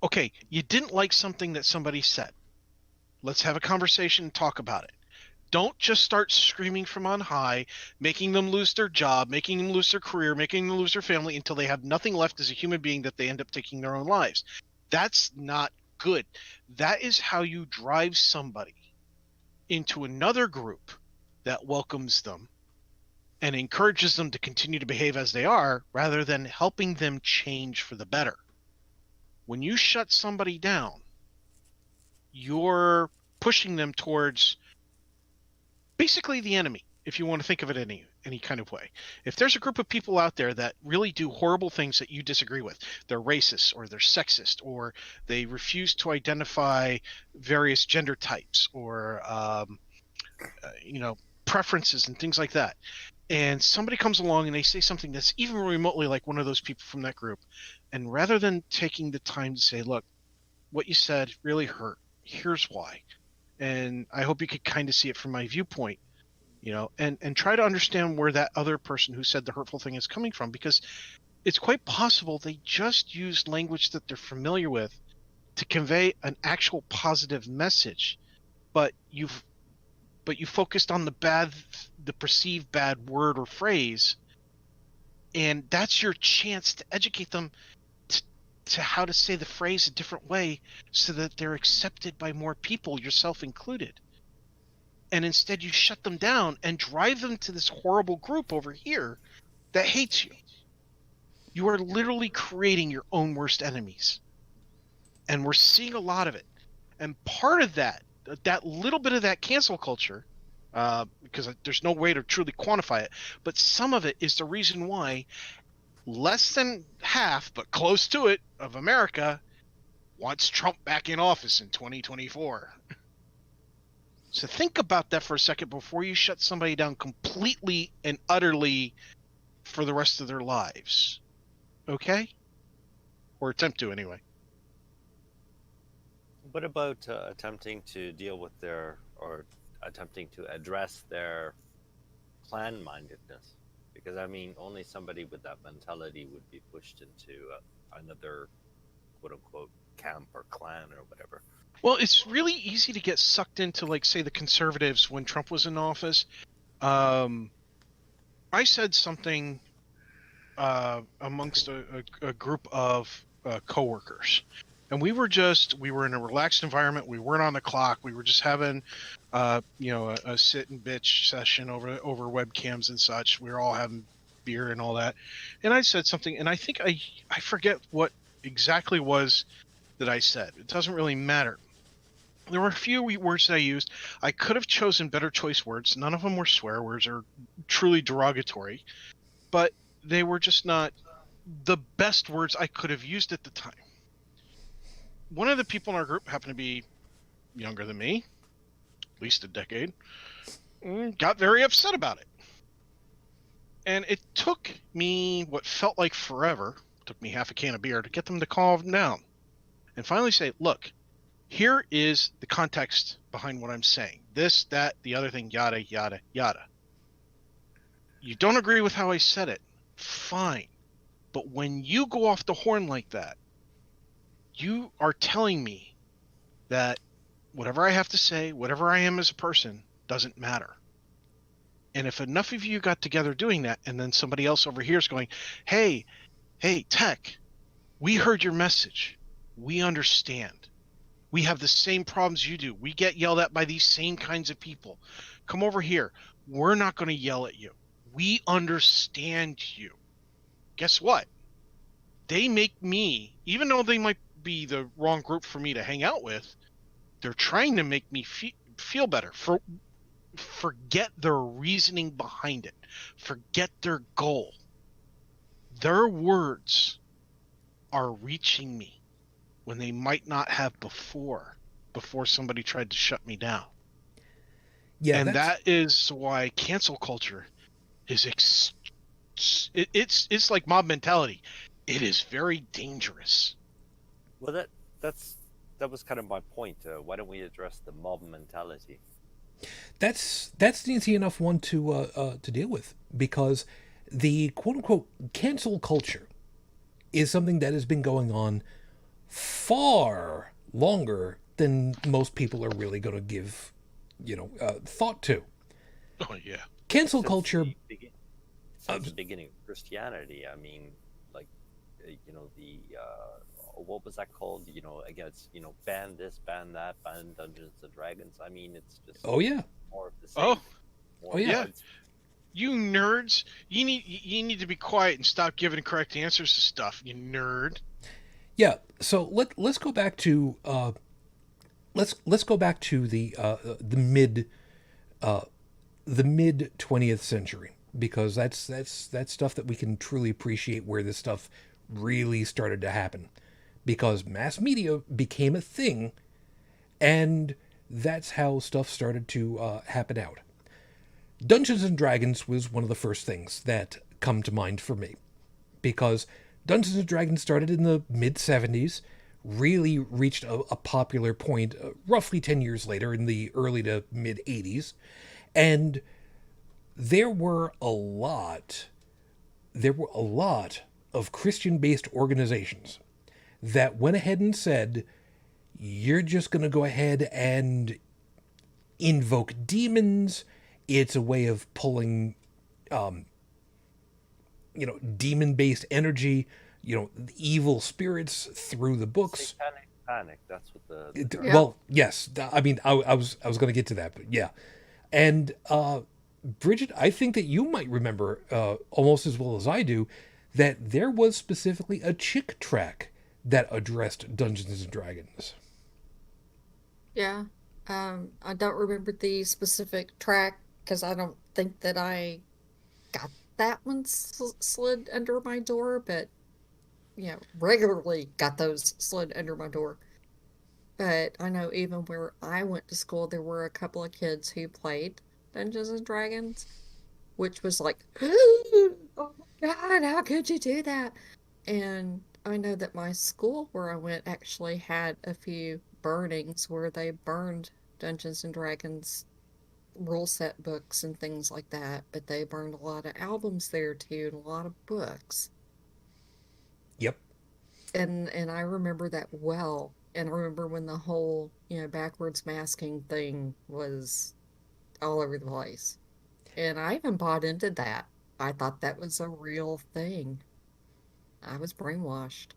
Okay, you didn't like something that somebody said. Let's have a conversation and talk about it. Don't just start screaming from on high, making them lose their job, making them lose their career, making them lose their family until they have nothing left as a human being that they end up taking their own lives. That's not good. That is how you drive somebody into another group that welcomes them and encourages them to continue to behave as they are, rather than helping them change for the better. When you shut somebody down, you're pushing them towards basically the enemy, if you want to think of it any kind of way. If there's a group of people out there that really do horrible things that you disagree with, they're racist or they're sexist or they refuse to identify various gender types or preferences and things like that, and somebody comes along and they say something that's even remotely like one of those people from that group, and rather than taking the time to say, look, what you said really hurt, here's why, and I hope you could kind of see it from my viewpoint, and try to understand where that other person who said the hurtful thing is coming from, because it's quite possible they just used language that they're familiar with to convey an actual positive message, but you focused on the perceived bad word or phrase, and that's your chance to educate them to how to say the phrase a different way so that they're accepted by more people, yourself included. And instead you shut them down and drive them to this horrible group over here that hates you. You are literally creating your own worst enemies. And we're seeing a lot of it. And part of that little bit of that cancel culture, because there's no way to truly quantify it, but some of it is the reason why less than half, but close to it, of America wants Trump back in office in 2024. So think about that for a second before you shut somebody down completely and utterly for the rest of their lives. Okay? Or attempt to, anyway.
What about attempting to deal with attempting to address their clan-mindedness? Because, only somebody with that mentality would be pushed into another quote-unquote camp or clan or whatever.
Well, it's really easy to get sucked into, like, say, the conservatives when Trump was in office. I said something amongst a group of coworkers. And we were in a relaxed environment. We weren't on the clock. We were just having, a sit and bitch session over webcams and such. We were all having beer and all that. And I said something, and I think I forget what exactly was that I said. It doesn't really matter. There were a few words that I used. I could have chosen better choice words. None of them were swear words or truly derogatory, but they were just not the best words I could have used at the time. One of the people in our group happened to be younger than me, at least a decade, and got very upset about it. And it took me what felt like forever, took me half a can of beer, to get them to calm down and finally say, look, here is the context behind what I'm saying. This, that, the other thing, yada, yada, yada. You don't agree with how I said it, fine. But when you go off the horn like that, you are telling me that whatever I have to say, whatever I am as a person, doesn't matter. And if enough of you got together doing that, and then somebody else over here is going, hey, Tech, we heard your message. We understand. We have the same problems you do. We get yelled at by these same kinds of people. Come over here. We're not going to yell at you. We understand you. Guess what? They make me, even though they might be the wrong group for me to hang out with, they're trying to make me feel better. Forget their reasoning behind it. Forget their goal. Their words are reaching me when they might not have before somebody tried to shut me down.
Yeah,
and that is why cancel culture is it's like mob mentality. It is very dangerous.
Well, that was kind of my point. Why don't we address the mob mentality?
that's an easy enough one to deal with, because the quote unquote cancel culture is something that has been going on far longer than most people are really going to give, thought to.
Oh yeah.
Cancel
Since
culture.
the begin- since the beginning of Christianity, I mean, like, the what was that called? Against, ban this, ban that, ban Dungeons and Dragons. I mean, it's just
Oh yeah.
more of the same.
Oh
Oh, yeah.
yeah. You nerds, you need to be quiet and stop giving correct answers to stuff. You nerd.
Yeah. So let's go back to let's go back to the mid 20th century, because that's stuff that we can truly appreciate, where this stuff really started to happen, because mass media became a thing, and that's how stuff started to happen out. Dungeons and Dragons was one of the first things that come to mind for me, because Dungeons and Dragons started in the mid 70s, really reached a popular point roughly 10 years later in the early to mid 80s, and there were a lot of Christian-based organizations that went ahead and said, you're just going to go ahead and invoke demons. It's a way of pulling, demon-based energy, evil spirits through the books.
Satanic panic. That's what the term.
Yeah.
Well, yes. I mean, I was going to get to that, but yeah. And Brigid, I think that you might remember almost as well as I do that there was specifically a chick track that addressed Dungeons and Dragons.
Yeah. I don't remember the specific track because I don't think that I got that one slid under my door, but regularly got those slid under my door. But I know even where I went to school, there were a couple of kids who played Dungeons and Dragons, which was like, oh my God, how could you do that? And I know that my school where I went actually had a few burnings where they burned Dungeons and Dragons rule set books and things like that, but they burned a lot of albums there too and a lot of books.
Yep.
And I remember that well. And I remember when the whole, backwards masking thing was all over the place. And I even bought into that. I thought that was a real thing. I was brainwashed.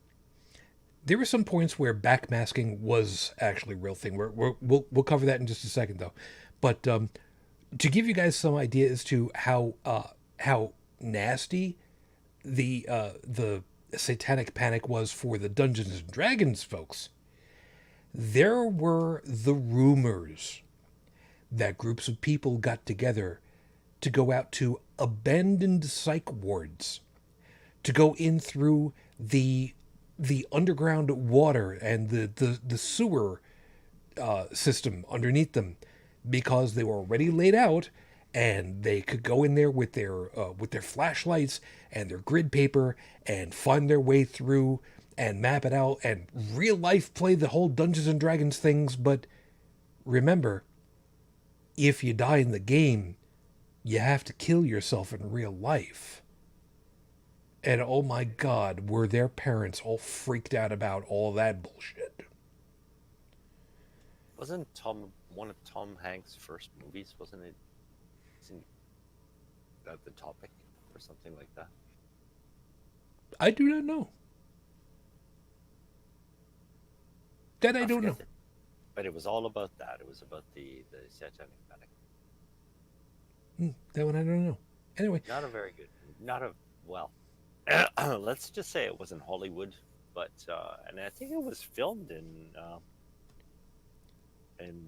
There were some points where backmasking was actually a real thing. We'll cover that in just a second, though. But to give you guys some idea as to how nasty the satanic panic was for the Dungeons and Dragons folks, there were the rumors that groups of people got together to go out to abandoned psych wards, to go in through the underground water and the sewer system underneath them, because they were already laid out and they could go in there with their flashlights and their grid paper and find their way through and map it out and real life play the whole Dungeons and Dragons things. But remember, if you die in the game, you have to kill yourself in real life. And oh my God, were their parents all freaked out about all that bullshit.
Wasn't one of Tom Hanks' first movies? Wasn't that the topic or something like that?
I do not know. That I don't know.
forget it. But it was all about that. It was about the satanic panic.
That one I don't know. Anyway,
Not a very good. Not a well. Let's just say it was in Hollywood, but and I think it was filmed in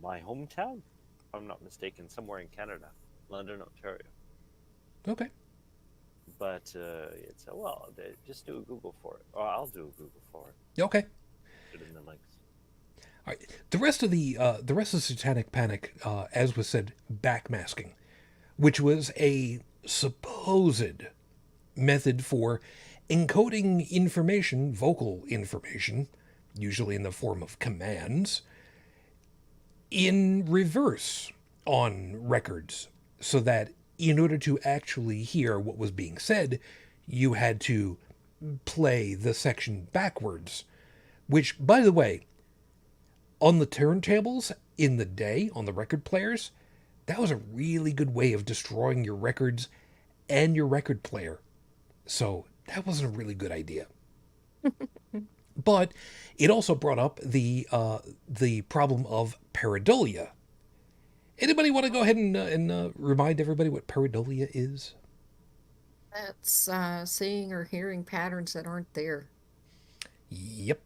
my hometown, if I'm not mistaken, somewhere in Canada, London, Ontario.
okay.
But just do a Google for it. Or I'll do a Google for it.
Okay.
Put in the links.
All right. The rest of the satanic panic, as was said, backmasking, which was a supposed method for encoding information, vocal information, usually in the form of commands, in reverse, on records, so that in order to actually hear what was being said, you had to play the section backwards. Which, by the way, on the turntables in the day, on the record players, that was a really good way of destroying your records and your record player. So that wasn't a really good idea. But it also brought up the problem of pareidolia. Anybody want to go ahead and remind everybody what pareidolia is?
That's seeing or hearing patterns that aren't there.
Yep.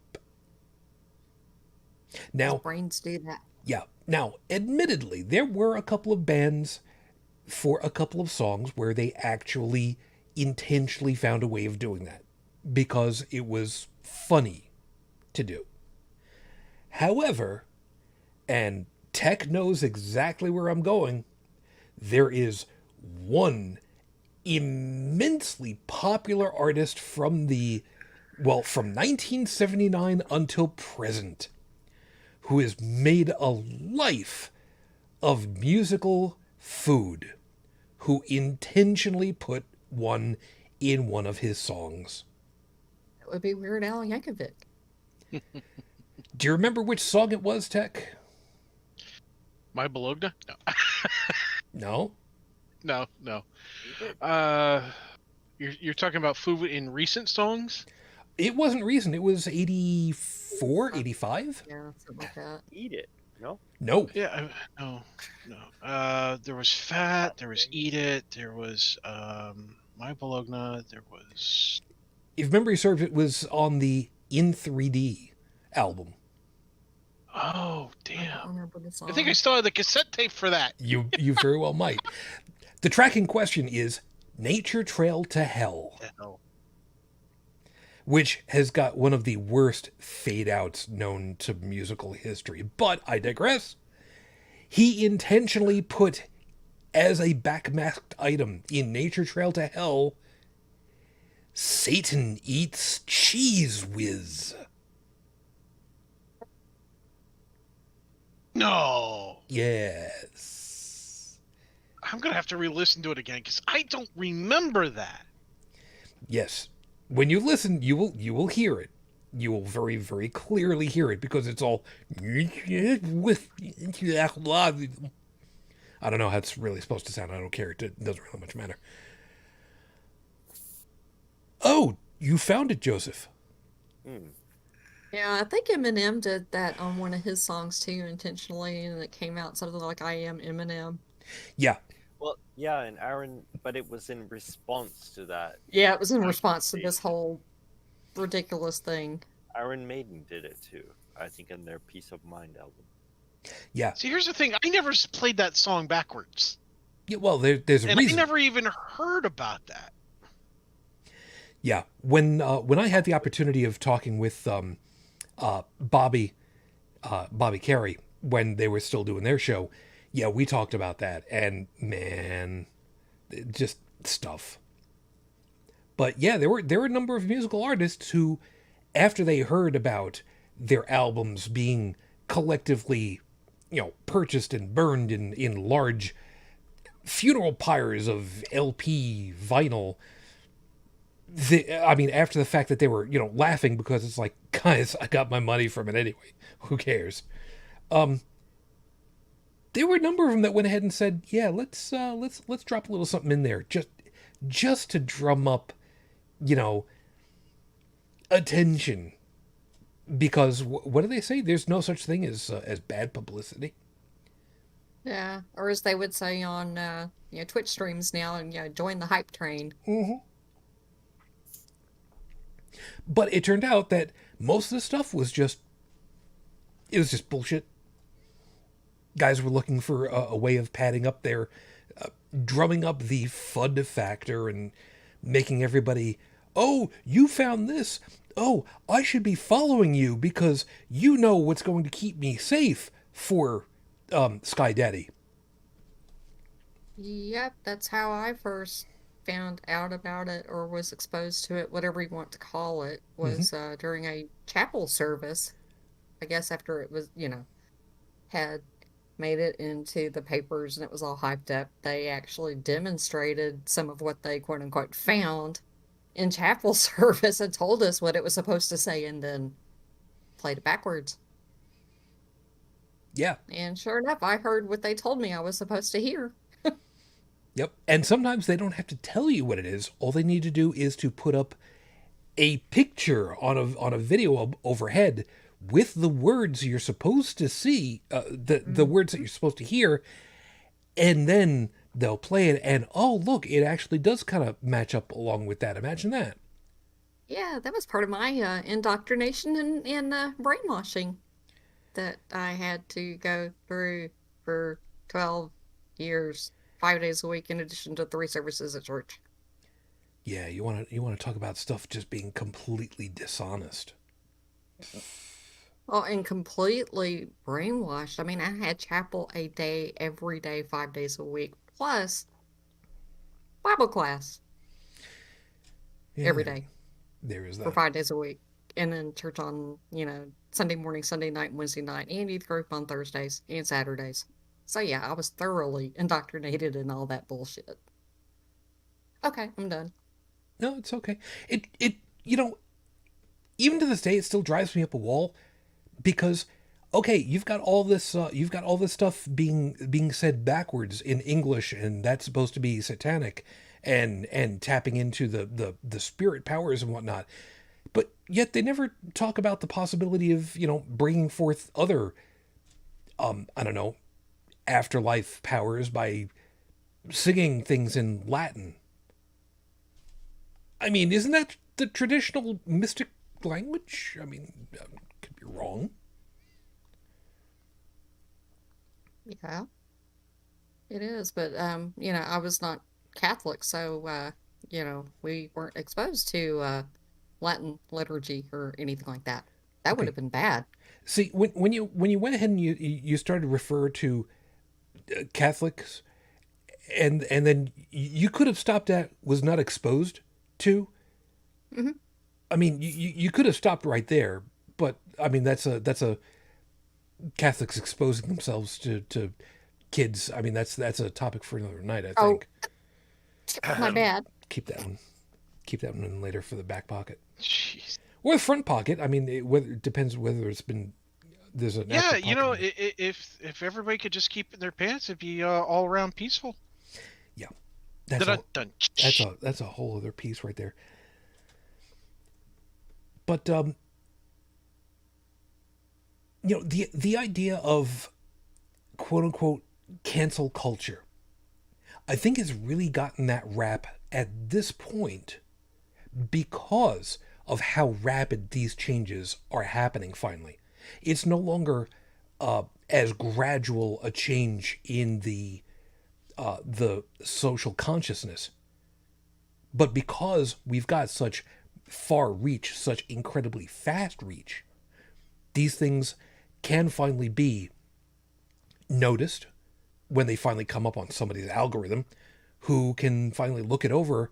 His
Now,
brains do that.
yeah. Now, admittedly, there were a couple of bands for a couple of songs where they actually intentionally found a way of doing that because it was funny to do. However, and Tech knows exactly where I'm going, there is one immensely popular artist from from 1979 until present, who has made a life of musical food, who intentionally put one in one of his songs.
That would be Weird Al Yankovic.
Do you remember which song it was, Tech?
My Bologna?
No?
No. You're talking about food in recent songs?
It wasn't recent. It was 84, 85?
Yeah, something like that.
Eat it. No?
No.
Yeah, no. There was Fat, there was Eat It, there was My Bologna, there was...
If memory serves, it was on the In 3D album.
Oh,
I don't
damn.
remember the song.
I think I still have the cassette tape for that.
You very well might. The track in question is Nature Trail to Hell,
No.
which has got one of the worst fade-outs known to musical history. But I digress. He intentionally put as a backmasked item in Nature Trail to Hell, Satan Eats Cheese Whiz.
No.
Yes.
I'm going to have to re-listen to it again because I don't remember that.
Yes. When you listen, you will hear it. You will very, very clearly hear it because it's all with. I don't know how it's really supposed to sound. I don't care. It doesn't really much matter. Oh, you found it, Joseph.
Yeah, I think Eminem did that on one of his songs too, intentionally, and it came out something like "I Am Eminem."
Yeah.
Well, yeah, and Aaron, but it was in response to that.
Yeah, it was in response to this whole ridiculous thing.
Iron Maiden did it too, I think, in their Peace of Mind album.
Yeah.
See, here's the thing. I never played that song backwards.
Yeah. Well, there's a
And
reason.
I never even heard about that.
Yeah. When I had the opportunity of talking with Bobby Carey when they were still doing their show, yeah, we talked about that, and man, just stuff. But yeah, there were a number of musical artists who, after they heard about their albums being collectively, purchased and burned in large funeral pyres of LP vinyl. After the fact that they were, laughing because it's like, guys, I got my money from it anyway. Who cares? There were a number of them that went ahead and said, yeah, let's drop a little something in there just to drum up, attention. Because what do they say? There's no such thing as bad publicity.
Yeah, or as they would say on Twitch streams now, and join the hype train.
Mm-hmm. But it turned out that most of the stuff was just bullshit. Guys were looking for a way of padding up their, drumming up the FUD factor and making everybody, oh, you found this. Oh, I should be following you because you know what's going to keep me safe for Sky Daddy.
Yep, that's how I first found out about it, or was exposed to it, whatever you want to call it, was during a chapel service. I guess after it was, had made it into the papers and it was all hyped up, they actually demonstrated some of what they quote unquote found in chapel service and told us what it was supposed to say and then played it backwards.
Yeah.
And sure enough, I heard what they told me I was supposed to hear.
Yep. And sometimes they don't have to tell you what it is. All they need to do is to put up a picture on a video overhead with the words you're supposed to see, the words that you're supposed to hear, and then they'll play it, and oh, look, it actually does kind of match up along with that. Imagine that.
Yeah, that was part of my indoctrination and brainwashing that I had to go through for 12 years, 5 days a week, in addition to 3 services at church.
Yeah, you want to talk about stuff just being completely dishonest.
Well, and completely brainwashed. I mean, I had chapel a day, every day, 5 days a week, plus Bible class
Yeah,
every day
there is
for
that.
5 days a week. And then church on, Sunday morning, Sunday night, Wednesday night, and youth group on Thursdays and Saturdays. So yeah, I was thoroughly indoctrinated in all that bullshit. Okay, I'm done.
No, it's okay. It even to this day, it still drives me up a wall because okay, you've got all this stuff being said backwards in English, and that's supposed to be satanic and tapping into the spirit powers and whatnot. But yet they never talk about the possibility of, bringing forth other, I don't know, afterlife powers by singing things in Latin. I mean, isn't that the traditional mystic language? I mean, could be wrong.
Yeah, it is. But, I was not Catholic, so, we weren't exposed to Latin liturgy or anything like that. That would
Okay.
have been bad.
See, when you went ahead and you started to refer to Catholics, and then you could have stopped at was not exposed to.
Hmm.
I mean, you could have stopped right there, but I mean that's a Catholics exposing themselves to kids. I mean that's a topic for another night. I
Oh,
think
my bad.
keep that one in later for the back pocket
Jeez.
or the front pocket. I mean, it depends whether it's been there's an
Yeah,
actual pocket.
if everybody could just keep it in their pants, it'd be all around peaceful.
Yeah, that's
Dun,
a,
dun,
that's a whole other piece right there. But the idea of quote unquote cancel culture, I think has really gotten that rap at this point because of how rapid these changes are happening finally. It's no longer as gradual a change in the social consciousness, but because we've got such far reach, such incredibly fast reach, these things can finally be noticed when they finally come up on somebody's algorithm who can finally look it over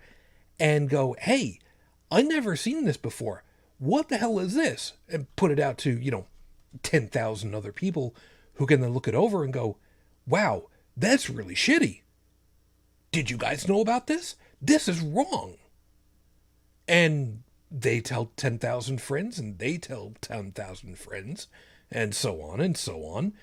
and go, hey, I never seen this before. What the hell is this? And put it out to, 10,000 other people who can then look it over and go, wow, that's really shitty. Did you guys know about this? This is wrong. And they tell 10,000 friends and they tell 10,000 friends and so on and so on.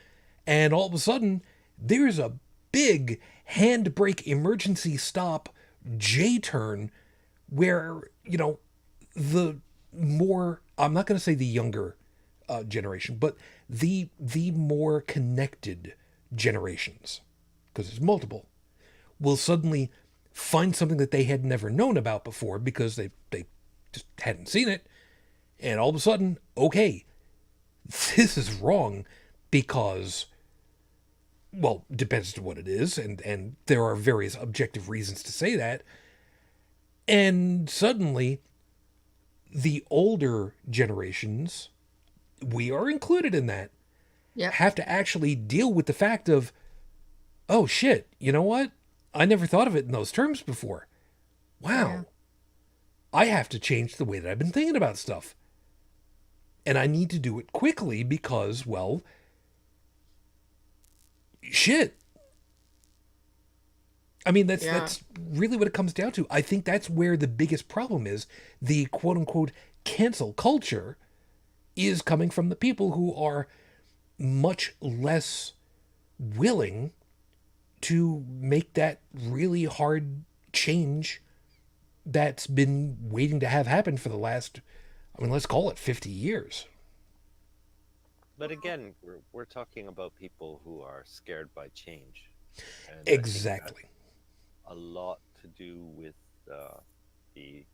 And all of a sudden, there's a big handbrake emergency stop J-turn where, the more, I'm not going to say the younger generation, but the more connected generations, because there's multiple, will suddenly find something that they had never known about before because they just hadn't seen it. And all of a sudden, okay, this is wrong because, well, depends on what it is. And there are various objective reasons to say that. And suddenly, the older generations, we are included in that,
Yep.
have to actually deal with the fact of, oh shit, you know what? I never thought of it in those terms before. Wow.
Yeah.
I have to change the way that I've been thinking about stuff. And I need to do it quickly because, well, shit. I mean,
Yeah.
that's really what it comes down to. I think that's where the biggest problem is. The quote unquote cancel culture is coming from the people who are much less willing to make that really hard change that's been waiting to have happen for the last, I mean, let's call it 50 years.
But again, we're talking about people who are scared by change. And I think
Exactly.
a lot to do with the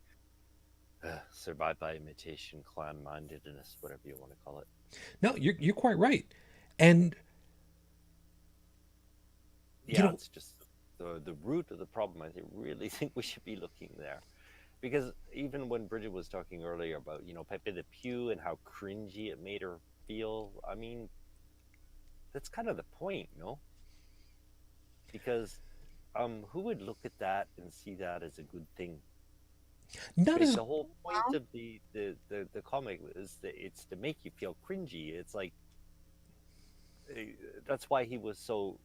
survive by imitation, clan-mindedness, whatever you want to call it.
No, you're quite right. And
Yeah,
know-
it's just the root of the problem. I really think we should be looking there, because even when Brigid was talking earlier about Pepé Le Pew and how cringy it made her feel, I mean, that's kind of the point, no? Because who would look at that and see that as a good thing?
not
Like,
as
the whole point of the comic is that it's to make you feel cringy. It's like that's why he was so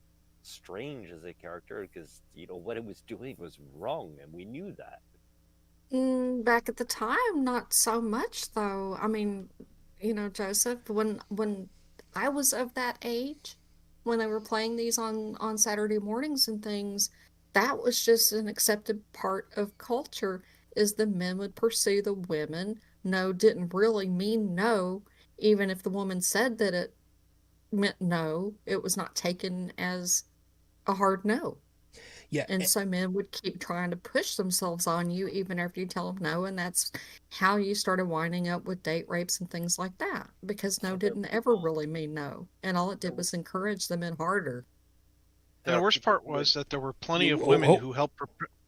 strange as a character, because what it was doing was wrong, and we knew that.
Back at the time, not so much though. I mean, Joseph, when I was of that age, when they were playing these on Saturday mornings and things, that was just an accepted part of culture, is the men would pursue the women. No didn't really mean no, even if the woman said that it meant no, it was not taken as a hard no.
yeah.
And so men would keep trying to push themselves on you even after you tell them no, and that's how you started winding up with date rapes and things like that, because no
So there
didn't ever really mean no, and all it did was encourage the men harder.
And the worst
people
part
who
was that there were plenty of
Oh,
women
oh.
who helped.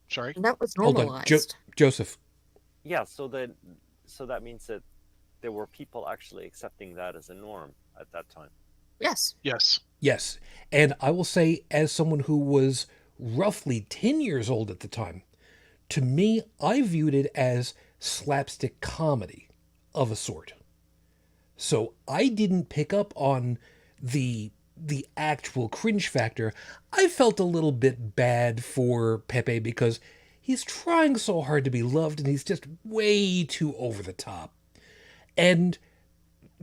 Sorry.
And that was
Hold on,
normalized.
Joseph.
yeah, so that means that there were people actually accepting that as a norm at that time.
Yes.
Yes.
Yes. And I will say, as someone who was roughly 10 years old at the time, to me, I viewed it as slapstick comedy of a sort. So I didn't pick up on the actual cringe factor. I felt a little bit bad for Pepe because he's trying so hard to be loved and he's just way too over the top. And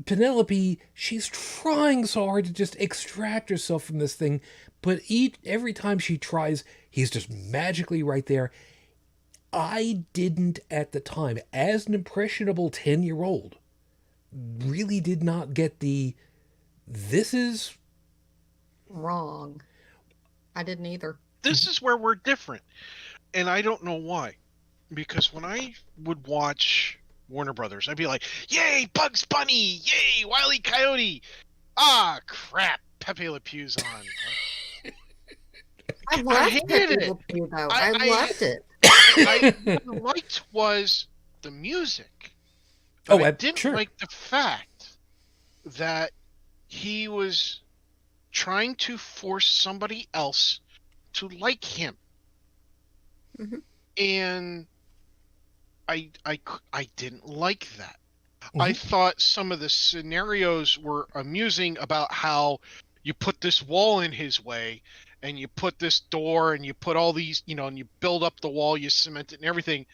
Penelope, she's trying so hard to just extract herself from this thing, but every time she tries, he's just magically right there. I didn't at the time, as an impressionable 10-year-old, really did not get this is
Wrong. I didn't either.
This is where we're different, and I don't know why. Because when I would watch Warner Brothers, I'd be like, "Yay, Bugs Bunny! Yay, Wile E. Coyote! Ah, crap, Pepe Le Pew's on."
I loved
hated
Pepe
it.
Le Pew, though.
I-
I loved it.
What I liked was the music.
Oh,
But I didn't
sure.
like the fact that he was trying to force somebody else to like him.
Mhm.
And I didn't like that. I
Mhm.
thought some of the scenarios were amusing about how you put this wall in his way and you put this door and you put all these, and you build up the wall, you cement it and everything,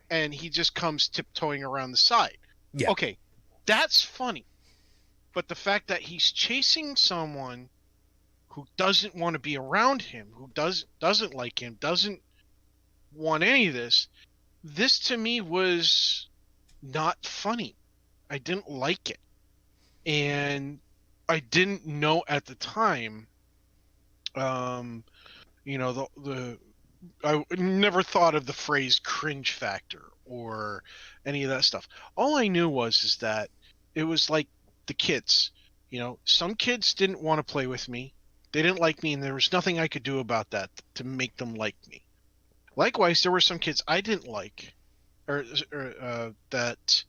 and he just comes tiptoeing around the side.
Yeah.
Okay, that's funny. But the fact that he's chasing someone who doesn't want to be around him, who doesn't like him, doesn't want any of this to me was not funny. I didn't like it. And I didn't know at the time, I never thought of the phrase cringe factor or any of that stuff. All I knew is that it was like the kids. Some kids didn't want to play with me. They didn't like me, and there was nothing I could do about that to make them like me. Likewise, there were some kids I didn't like, or that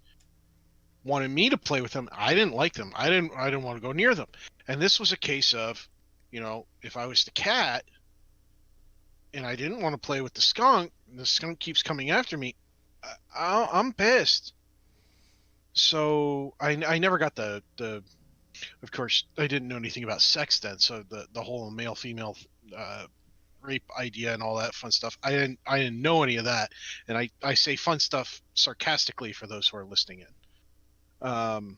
wanted me to play with them. I didn't like them. I didn't want to go near them. And this was a case of, if I was the cat and I didn't want to play with the skunk, and the skunk keeps coming after me, I'm pissed. So I never got the Of course, I didn't know anything about sex then, so the whole male female rape idea and all that fun stuff. I didn't know any of that, and I say fun stuff sarcastically for those who are listening in.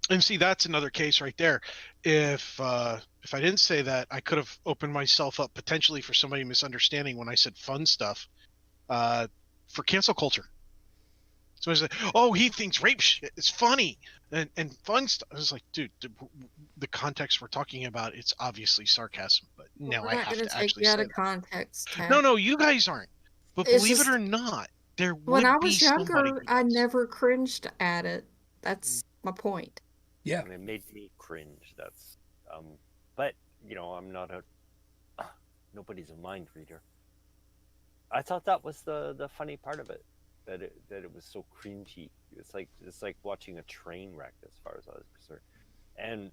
And see, that's another case right there. If I didn't say that, I could have opened myself up potentially for somebody misunderstanding when I said fun stuff for cancel culture. So I was like, "Oh, he thinks rape shit is funny and fun stuff." I was like, "Dude, the context we're talking about, it's obviously sarcasm." But now
We're
I
not
have
going
to
to take
actually
you out
say
of
that.
context,
No,
Tech.
no, you guys aren't. But
It's
believe it
just
or not, there
when I
would be
was
somebody
younger,
who
I
does.
never cringed at it. That's my point.
Yeah.
And it made me cringe. That's, but I'm not nobody's a mind reader. I thought that was the funny part of it, that it was so cringy. It's like watching a train wreck as far as I was concerned. And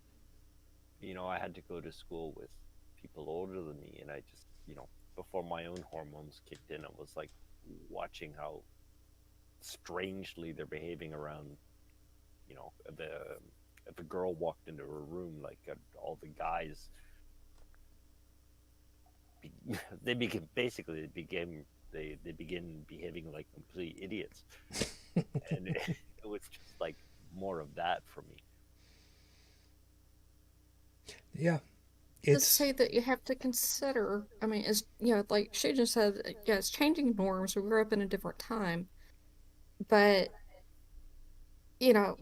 I had to go to school with people older than me, and I just before my own hormones kicked in, it was like watching how strangely they're behaving around. If a girl walked into a room, like all the guys, they begin behaving like complete idiots, and it was just like more of that for me.
Yeah.
To
It's
say that you have to consider, I mean, it's, like Shujin said, yeah, it's changing norms. We grew up in a different time. But, you know,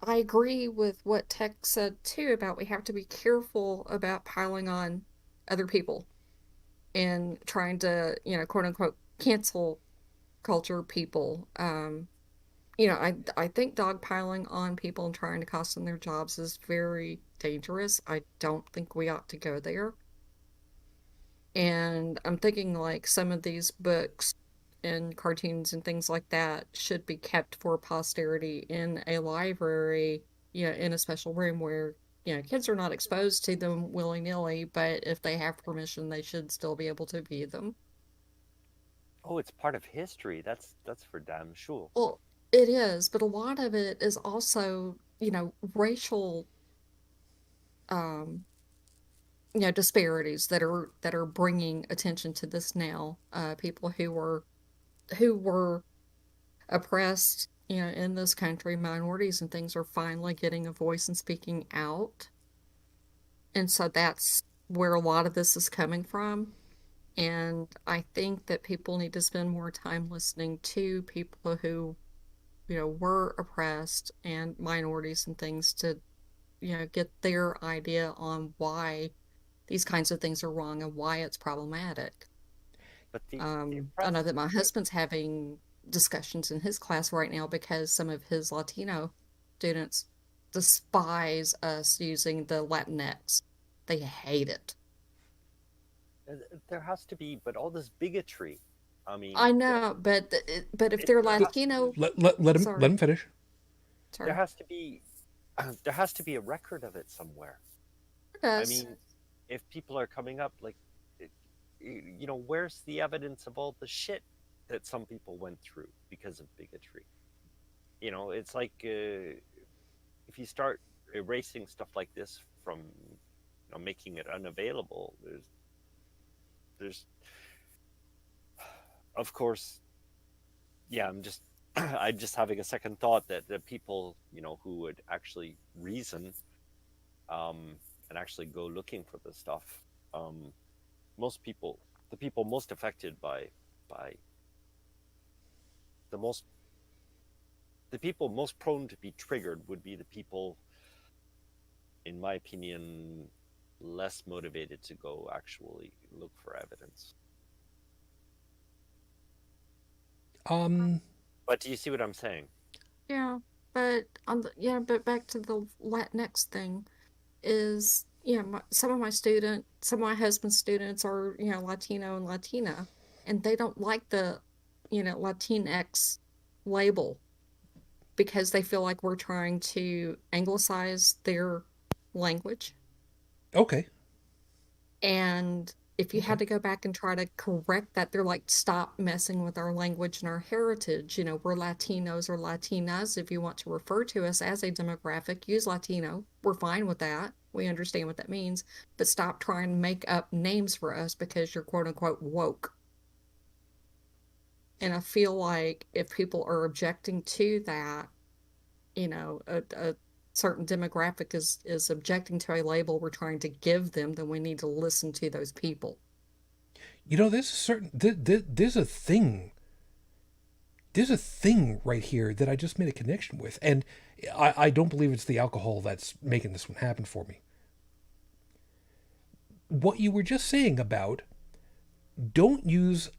I agree with what Tech said too about we have to be careful about piling on other people and trying to, quote unquote, cancel culture people. I think dogpiling on people and trying to cost them their jobs is very dangerous. I don't think we ought to go there. And I'm thinking like some of these books and cartoons and things like that should be kept for posterity in a library, in a special room where, kids are not exposed to them willy-nilly, but if they have permission, they should still be able to view them.
Oh, it's part of history. That's for damn sure.
Well, it is, but a lot of it is also, racial um disparities that are bringing attention to this now. People who were oppressed, in this country, minorities and things are finally getting a voice and speaking out. And so that's where a lot of this is coming from. And I think that people need to spend more time listening to people who, were oppressed and minorities and things to, get their idea on why these kinds of things are wrong and why it's problematic.
But the
I know
oppressed,
that my husband's having discussions in his class right now because some of his Latino students despise us using the Latinx. They hate it.
there has to be, but all this bigotry. I mean,
I know, but if
it
they're
there has to
Latino,
be
let
sorry,
him finish.
there
sorry,
has to be there has to be a record of it somewhere.
it
I
does.
mean, if people are coming up like, where's the evidence of all the shit that some people went through because of bigotry? It's like if you start erasing stuff like this from, making it unavailable, there's, of course, yeah. I'm just having a second thought that the people, who would actually reason, and actually go looking for this stuff, most people, the people most affected by the most the people most prone to be triggered would be the people, in my opinion, less motivated to go actually look for evidence.
Um,
But do you see what I'm saying?
Yeah, but back to the Latinx thing is, some of my husband's students are, Latino and Latina, and they don't like the, Latinx label because they feel like we're trying to anglicize their language.
okay.
And If you had to go back and try to correct that, they're like, stop messing with our language and our heritage. You know, we're Latinos or Latinas. If you want to refer to us as a demographic, use Latino. We're fine with that. We understand what that means. But stop trying to make up names for us because you're quote unquote woke. And I feel like if people are objecting to that, you know, a certain demographic is objecting to a label we're trying to give them, then we need to listen to those people.
You know, there's a thing. There's a thing right here that I just made a connection with, and I don't believe it's the alcohol that's making this one happen for me. What you were just saying about don't use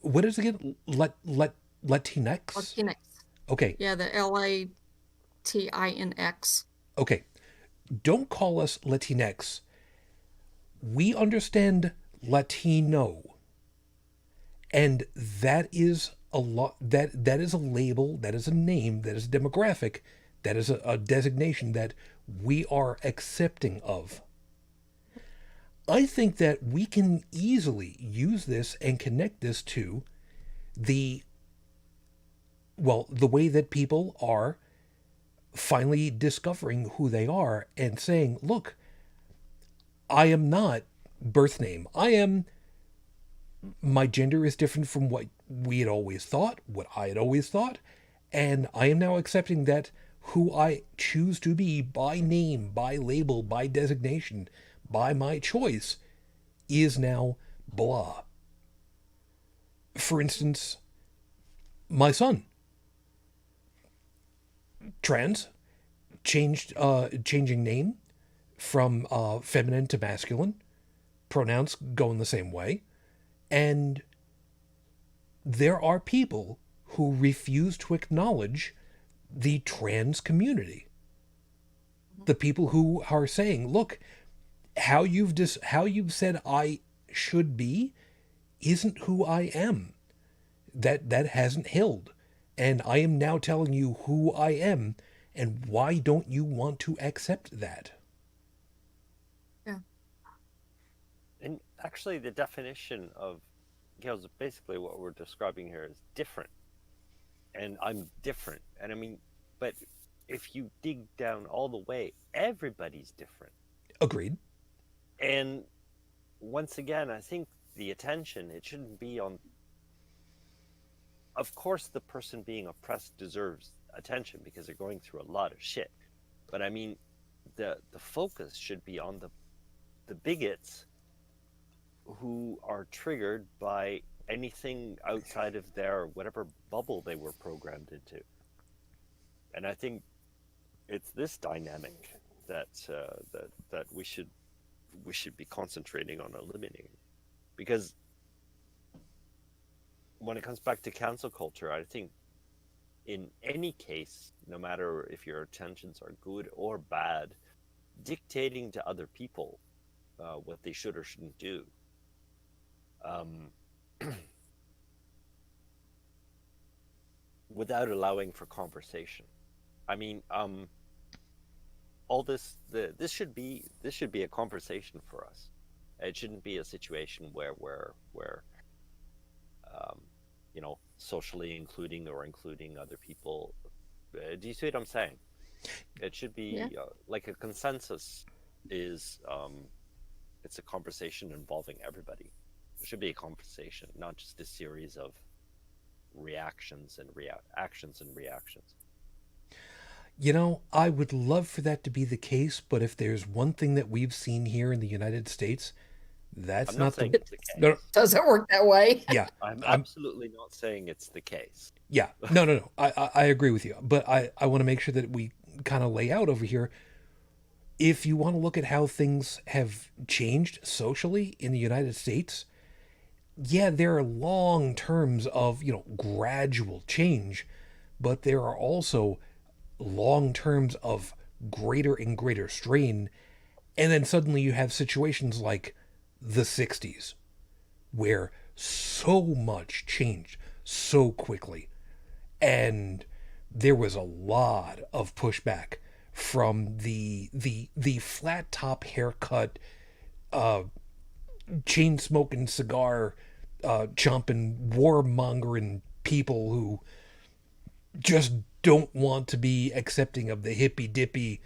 what is it again? Latinx?
Latinx.
Okay.
Yeah, the Latinx.
Okay. Don't call us Latinx. We understand Latino. And that is a lot that is a label, that is a name, that is a demographic, that is a designation that we are accepting of. I think that we can easily use this and connect this to the way that people are finally discovering who they are and saying, look, I am not birth name. My gender is different from what we had always thought, what I had always thought, and I am now accepting that who I choose to be by name, by label, by designation, by my choice is now blah. For instance, my son, trans, changing name from feminine to masculine, pronouns going the same way, and there are people who refuse to acknowledge the trans community. The people who are saying, look, how you've said I should be isn't who I am. That hasn't held. And I am now telling you who I am, and why don't you want to accept that?
Yeah.
And actually, the definition of basically what we're describing here is different. And I'm different. And I mean, but if you dig down all the way, everybody's different.
Agreed.
And once again, I think the attention, it shouldn't be on. Of course, the person being oppressed deserves attention because they're going through a lot of shit. But I mean, the focus should be on the bigots who are triggered by anything outside of their whatever bubble they were programmed into. And I think it's this dynamic that we should be concentrating on eliminating, because when it comes back to cancel culture, I think in any case, no matter if your intentions are good or bad, dictating to other people what they should or shouldn't do, without allowing for conversation. I mean, all this should be a conversation for us. It shouldn't be a situation where socially including or including other people. Do you see what I'm saying? It should be like a consensus is. It's a conversation involving everybody. It should be a conversation, not just a series of reactions and actions and reactions.
You know, I would love for that to be the case, but if there's one thing that we've seen here in the United States, that's not the
case.
No,
Doesn't work that way.
yeah.
I'm absolutely not saying it's the case.
Yeah. No. I agree with you. But I want to make sure that we kind of lay out over here. If you want to look at how things have changed socially in the United States, yeah, there are long terms of, gradual change, but there are also long terms of greater and greater strain. And then suddenly you have situations like the 60s, where so much changed so quickly. And there was a lot of pushback from the flat top haircut, chain smoking, cigar chomping, warmongering people who just don't want to be accepting of the hippy dippy,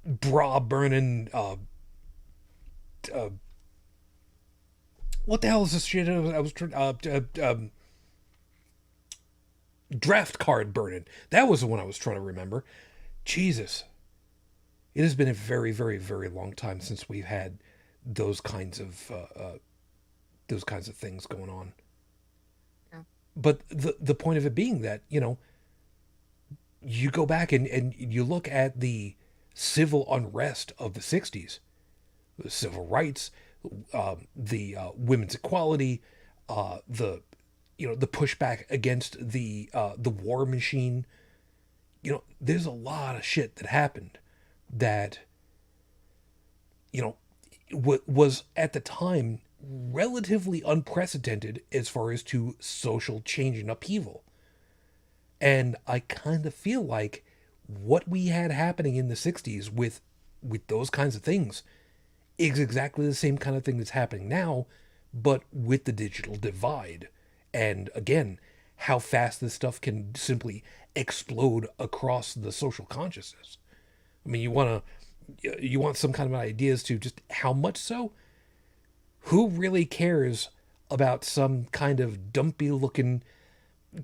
bra burning, what the hell is this shit? I was trying, draft card burning. That was the one I was trying to remember. Jesus. It has been a very, very, very long time since we've had those kinds of things going on.
Yeah.
But the point of it being that, you know, you go back and you look at the civil unrest of the 60s, the civil rights, the women's equality, the pushback against the war machine. You know, there's a lot of shit that happened that, you know, was at the time relatively unprecedented as far as to social change and upheaval. And I kind of feel like what we had happening in the 60s with those kinds of things is exactly the same kind of thing that's happening now, but with the digital divide. And again, how fast this stuff can simply explode across the social consciousness. I mean, you want some kind of ideas to just how much so? Who really cares about some kind of dumpy looking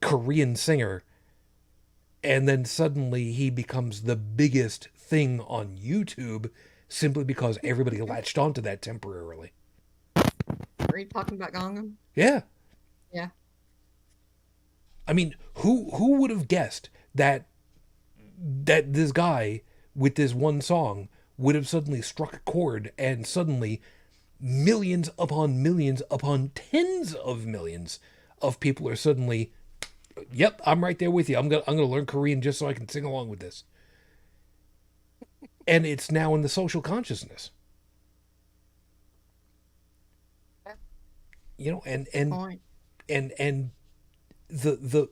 Korean singer and then suddenly he becomes the biggest thing on YouTube simply because everybody latched onto that temporarily?
Are you talking about Gangnam?
Yeah.
Yeah.
I mean, who would have guessed that this guy with this one song would have suddenly struck a chord and suddenly millions upon tens of millions of people are suddenly, yep, I'm right there with you. I'm gonna learn Korean just so I can sing along with this. And it's now in the social consciousness. You know, and
Point.
and the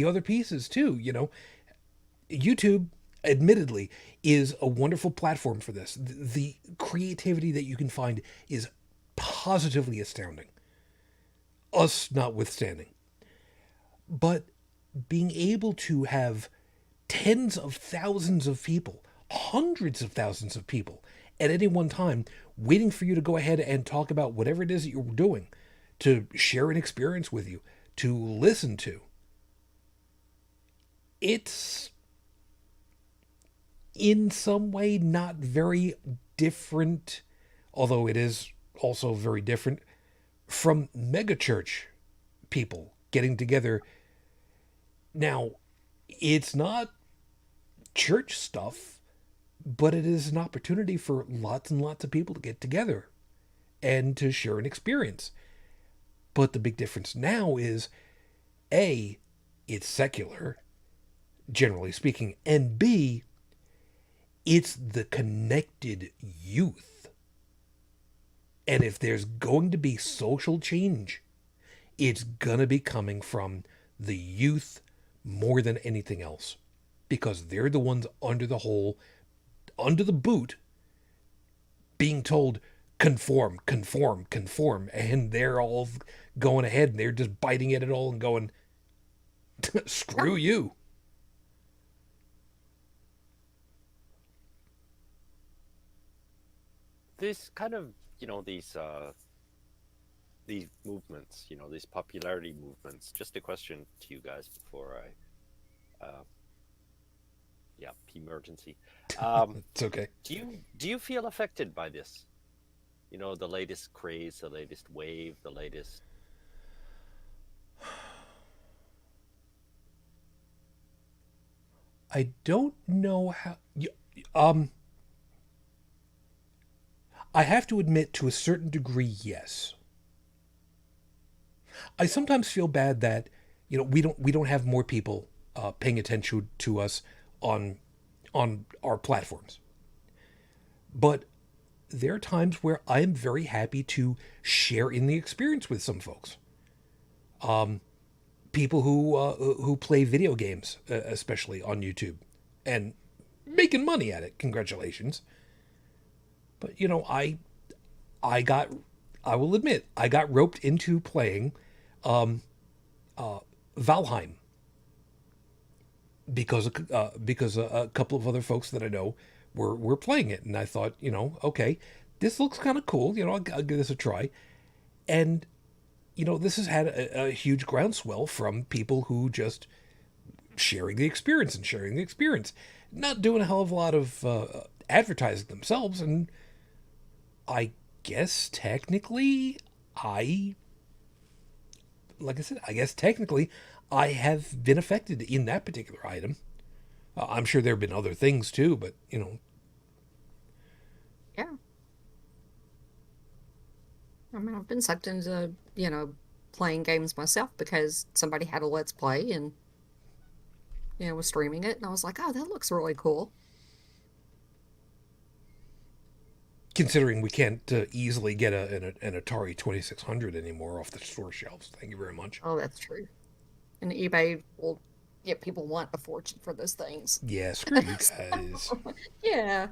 other pieces too, you know, YouTube admittedly is a wonderful platform for this. The creativity that you can find is positively astounding, us notwithstanding. But being able to have tens of thousands of people, hundreds of thousands of people at any one time waiting for you to go ahead and talk about whatever it is that you're doing, to share an experience with you, to listen to, it's in some way not very different, although it is also very different, from megachurch people getting together. Now, it's not church stuff, but it is an opportunity for lots and lots of people to get together and to share an experience. But the big difference now is, A, it's secular, generally speaking, and B, it's the connected youth. And if there's going to be social change, it's going to be coming from the youth more than anything else. Because they're the ones under the boot, being told, conform, conform, conform. And they're all going ahead and they're just biting at it all and going, screw you.
This kind of, these movements, these popularity movements. Just a question to you guys before I, emergency.
It's okay.
Do you feel affected by this? The latest craze, the latest wave, the latest.
I don't know how. I have to admit, to a certain degree, yes. I sometimes feel bad that we don't have more people paying attention to us on our platforms. But there are times where I am very happy to share in the experience with some folks. People who play video games, especially on YouTube, and making money at it. Congratulations. But I will admit, I got roped into playing Valheim because a couple of other folks that I know were playing it, and I thought, okay, this looks kind of cool. I'll give this a try, and this has had a huge groundswell from people who just sharing the experience, not doing a hell of a lot of advertising themselves, and I guess technically I have been affected in that particular item. I'm sure there have been other things too, but
Yeah. I mean, I've been sucked into, playing games myself because somebody had a Let's Play and, was streaming it. And I was like, oh, that looks really cool.
considering we can't easily get an Atari 2600 anymore off the store shelves. Thank you very much.
Oh, that's true. And eBay will get people want a fortune for those things.
Yeah, screw you guys.
Yeah.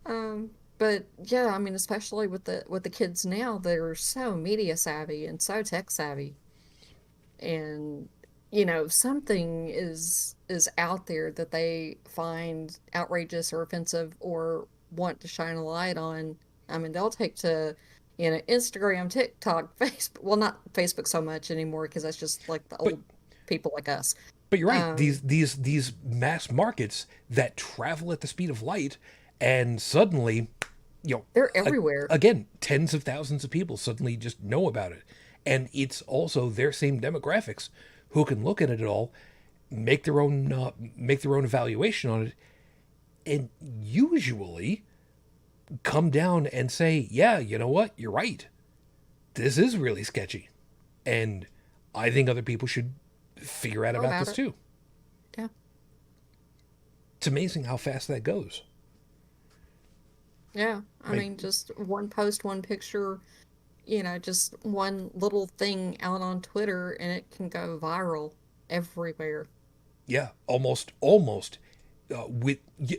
But yeah, I mean, especially with the kids now, they're so media savvy and so tech savvy. And something is out there that they find outrageous or offensive or want to shine a light on. I mean, they'll take to Instagram, TikTok, Facebook. Well, not Facebook so much anymore because that's just like the old people like us.
But you're right. These mass markets that travel at the speed of light, and suddenly,
they're everywhere.
Again, tens of thousands of people suddenly just know about it, and it's also their same demographics who can look at it all, make their own evaluation on it, and usually come down and say, yeah, you know what, you're right. This is really sketchy. And I think other people should figure out about this too.
Yeah.
It's amazing how fast that goes.
Yeah. I mean, just one post, one picture, just one little thing out on Twitter and it can go viral everywhere.
Yeah, almost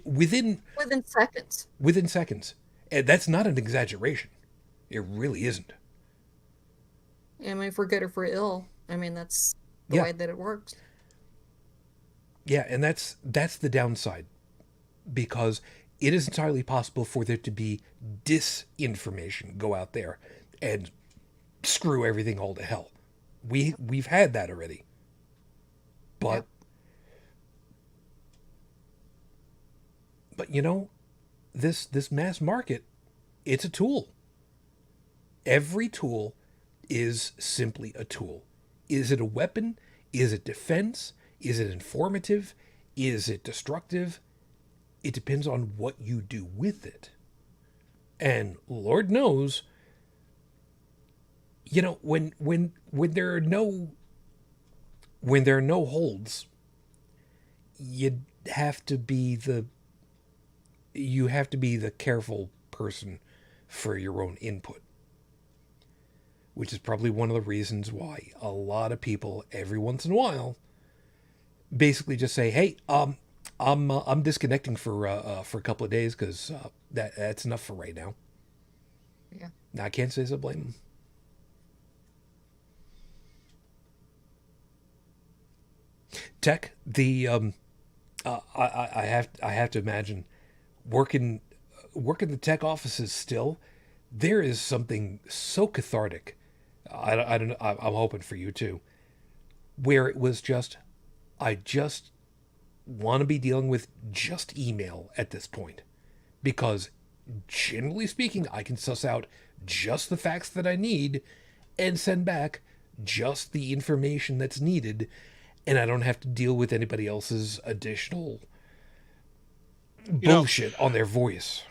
within
seconds.
Within seconds. And that's not an exaggeration. It really isn't.
I mean, for good or for ill. I mean, that's the way that it works.
Yeah, and that's the downside. Because it is entirely possible for there to be disinformation go out there and screw everything all to hell. We've had that already. But this mass market, it's a tool. Every tool is simply a tool. Is it a weapon? Is it defense? Is it informative? Is it destructive? It depends on what you do with it. And Lord knows, when there are no holds, you have to be the careful person for your own input, which is probably one of the reasons why a lot of people every once in a while basically just say, hey, I'm disconnecting for a couple of days because that's enough for right now.
Yeah.
Now I can't say so blame them. Tech, I have to imagine working the tech offices still. There is something so cathartic. I don't know. I'm hoping for you too, where it was I just want to be dealing with just email at this point, because generally speaking, I can suss out just the facts that I need and send back just the information that's needed, and I don't have to deal with anybody else's additional bullshit on their voice.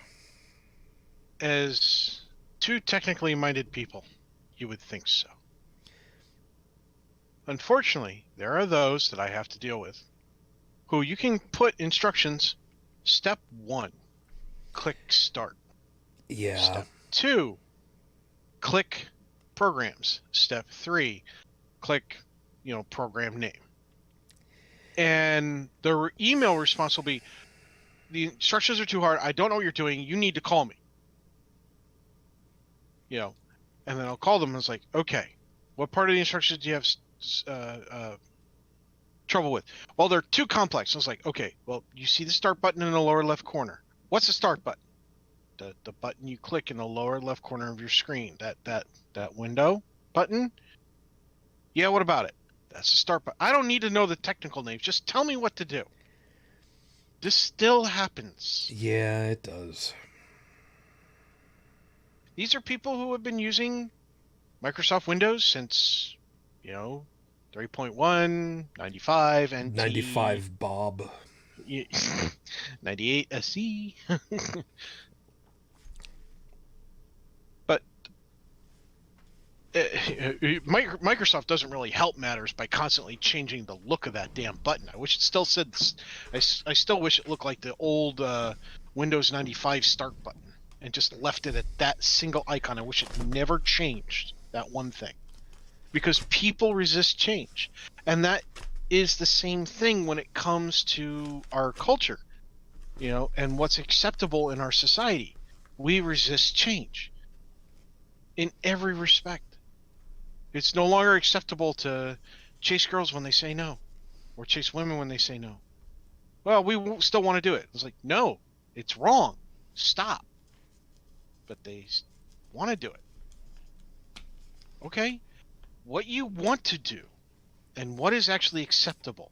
As two technically minded people, you would think so. Unfortunately, there are those that I have to deal with who you can put instructions. Step 1, click start.
Yeah.
Step 2, click programs. Step 3, click, program name. And the email response will be, the instructions are too hard. I don't know what you're doing. You need to call me. You know, and then I'll call them and it's like, okay, what part of the instructions do you have trouble with? Well, they're too complex. I was like, okay, well, you see the start button in the lower left corner. What's the start button? The button you click in the lower left corner of your screen. That window button? Yeah, what about it? That's the start button. I don't need to know the technical names. Just tell me what to do. This still happens.
Yeah, it does.
These are people who have been using Microsoft Windows since, 3.1, 95, and
95 Bob.
98 SE. But Microsoft doesn't really help matters by constantly changing the look of that damn button. I wish it still said this. I still wish it looked like the old Windows 95 start button and just left it at that single icon. I wish it never changed that one thing, because people resist change, and that is the same thing when it comes to our culture, and what's acceptable in our society. We resist change in every respect. It's no longer acceptable to chase girls when they say no, or chase women when they say no. Well, we still want to do it. It's like, no, it's wrong. Stop. But they want to do it. Okay? What you want to do and what is actually acceptable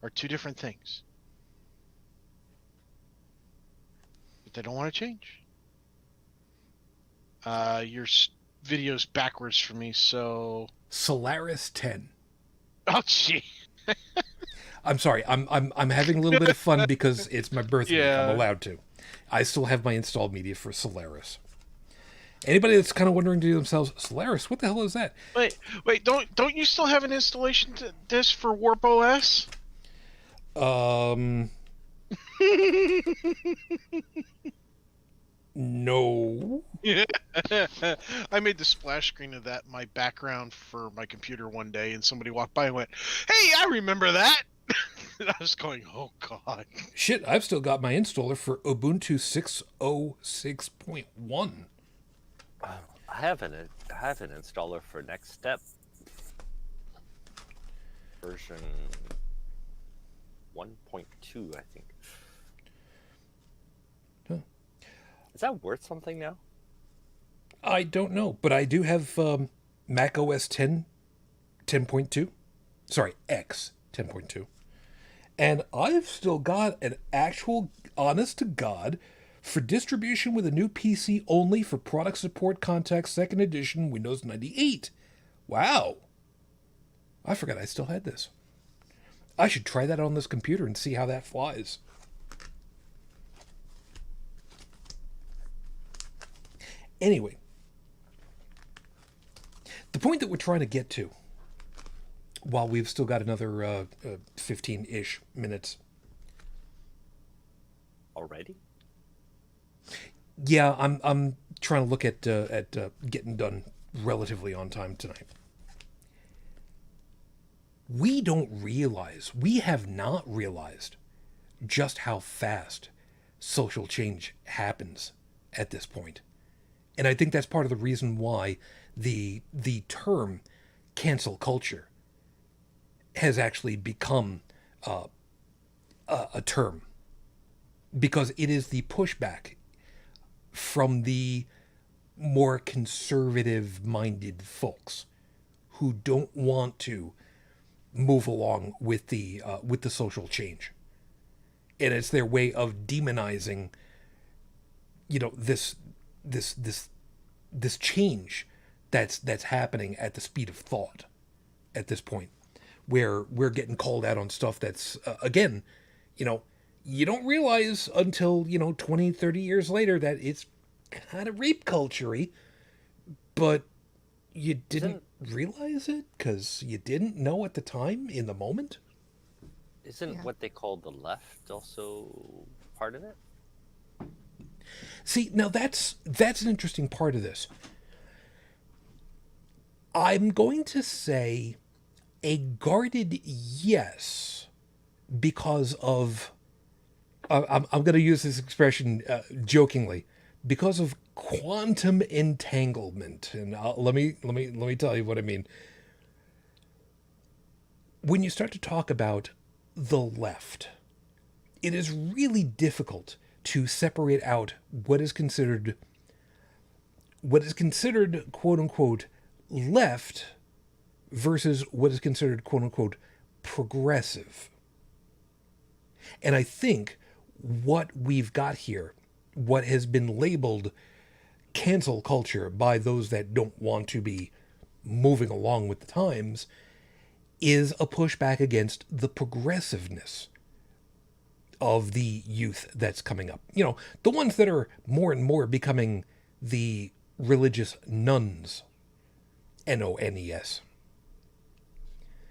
are two different things. But they don't want to change. Your video's backwards for me, so...
Solaris 10.
Oh, gee.
I'm sorry. I'm having a little bit of fun because it's my birthday.
Yeah.
I'm allowed to. I still have my installed media for Solaris. Anybody that's kind of wondering to themselves, Solaris, what the hell is that?
Wait, don't you still have an installation disk for Warp OS?
No.
Yeah. I made the splash screen of that my background for my computer one day, and somebody walked by and went, "Hey, I remember that." And I was going, "Oh God."
Shit, I've still got my installer for Ubuntu 6.06.1.
I have an installer for Next Step. Version 1.2, I think.
Huh.
Is that worth something now?
I don't know, but I do have Mac OS 10.2. Sorry, X 10.2. And I've still got an actual, honest to God, for distribution with a new PC only for product support context, 2nd edition, Windows 98. Wow. I forgot I still had this. I should try that on this computer and see how that flies. Anyway, the point that we're trying to get to, while we've still got another 15-ish minutes.
Already?
Yeah, I'm trying to look at getting done relatively on time tonight. We have not realized just how fast social change happens at this point. And I think that's part of the reason why the term cancel culture has actually become a term, because it is the pushback from the more conservative-minded folks who don't want to move along with the social change, and it's their way of demonizing, this change that's happening at the speed of thought at this point, where we're getting called out on stuff that's again, you don't realize until 20, 30 years later that it's kind of rape culture-y, but you didn't realize it because you didn't know at the time in the moment.
Isn't what they call the left also part of it?
See, now that's an interesting part of this. I'm going to say a guarded yes, because of I'm going to use this expression jokingly because of quantum entanglement, and let me tell you what I mean. When you start to talk about the left, it is really difficult to separate out what is considered quote unquote left versus what is considered quote unquote progressive. And I think what we've got here, what has been labeled cancel culture by those that don't want to be moving along with the times, is a pushback against the progressiveness of the youth that's coming up. You know, the ones that are more and more becoming the religious nuns. N-O-N-E-S.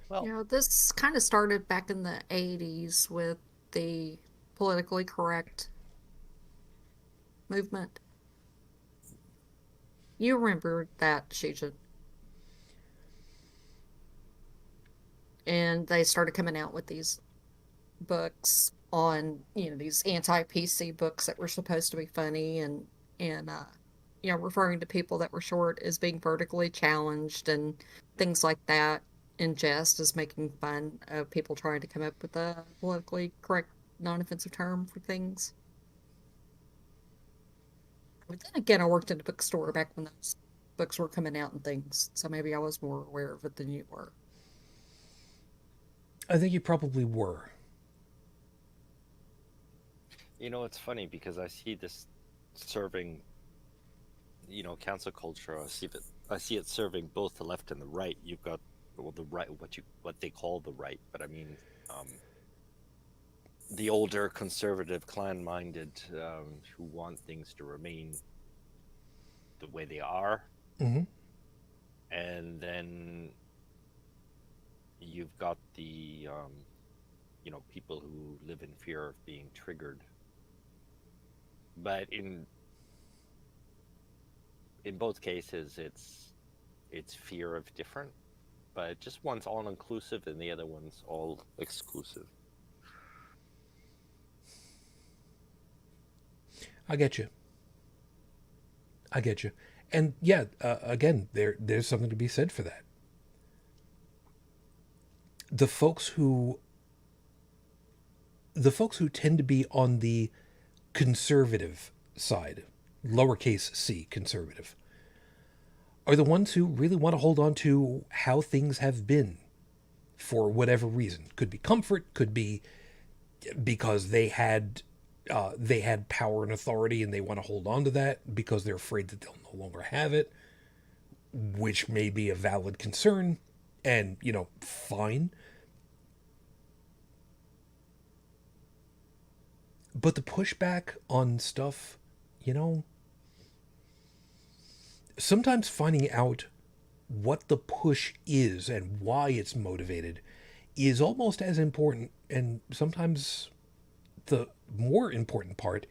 Well,
You know, this kind of started back in the 80s with the politically correct movement. You remember that, Shujin. And they started coming out with these books on, you know, these anti-PC books that were supposed to be funny and you know, referring to people that were short as being vertically challenged and things like that in jest as making fun of people trying to come up with a politically correct non-offensive term for things. But then again, I worked in a bookstore back when those books were coming out and things, so maybe I was more aware of it than you were.
I think you probably were.
you know, it's funny because I see this serving, you know, cancel culture. I see it serving both the left and the right. You've got, well, the right, what they call the right, but I mean, the older conservative clan-minded who want things to remain the way they are.
Mm-hmm.
And then you've got the you know, people who live in fear of being triggered. But in both cases, it's fear of different, but just one's all inclusive and the other one's all exclusive.
I get you. And yeah, again, there's something to be said for that. The folks who tend to be on the conservative side, lowercase c, conservative, are the ones who really want to hold on to how things have been for whatever reason. Could be comfort, could be because they had power and authority and they want to hold on to that because they're afraid that they'll no longer have it, which may be a valid concern, and, you know, fine. But the pushback on stuff, you know, sometimes finding out what the push is and why it's motivated is almost as important, and sometimes the more important part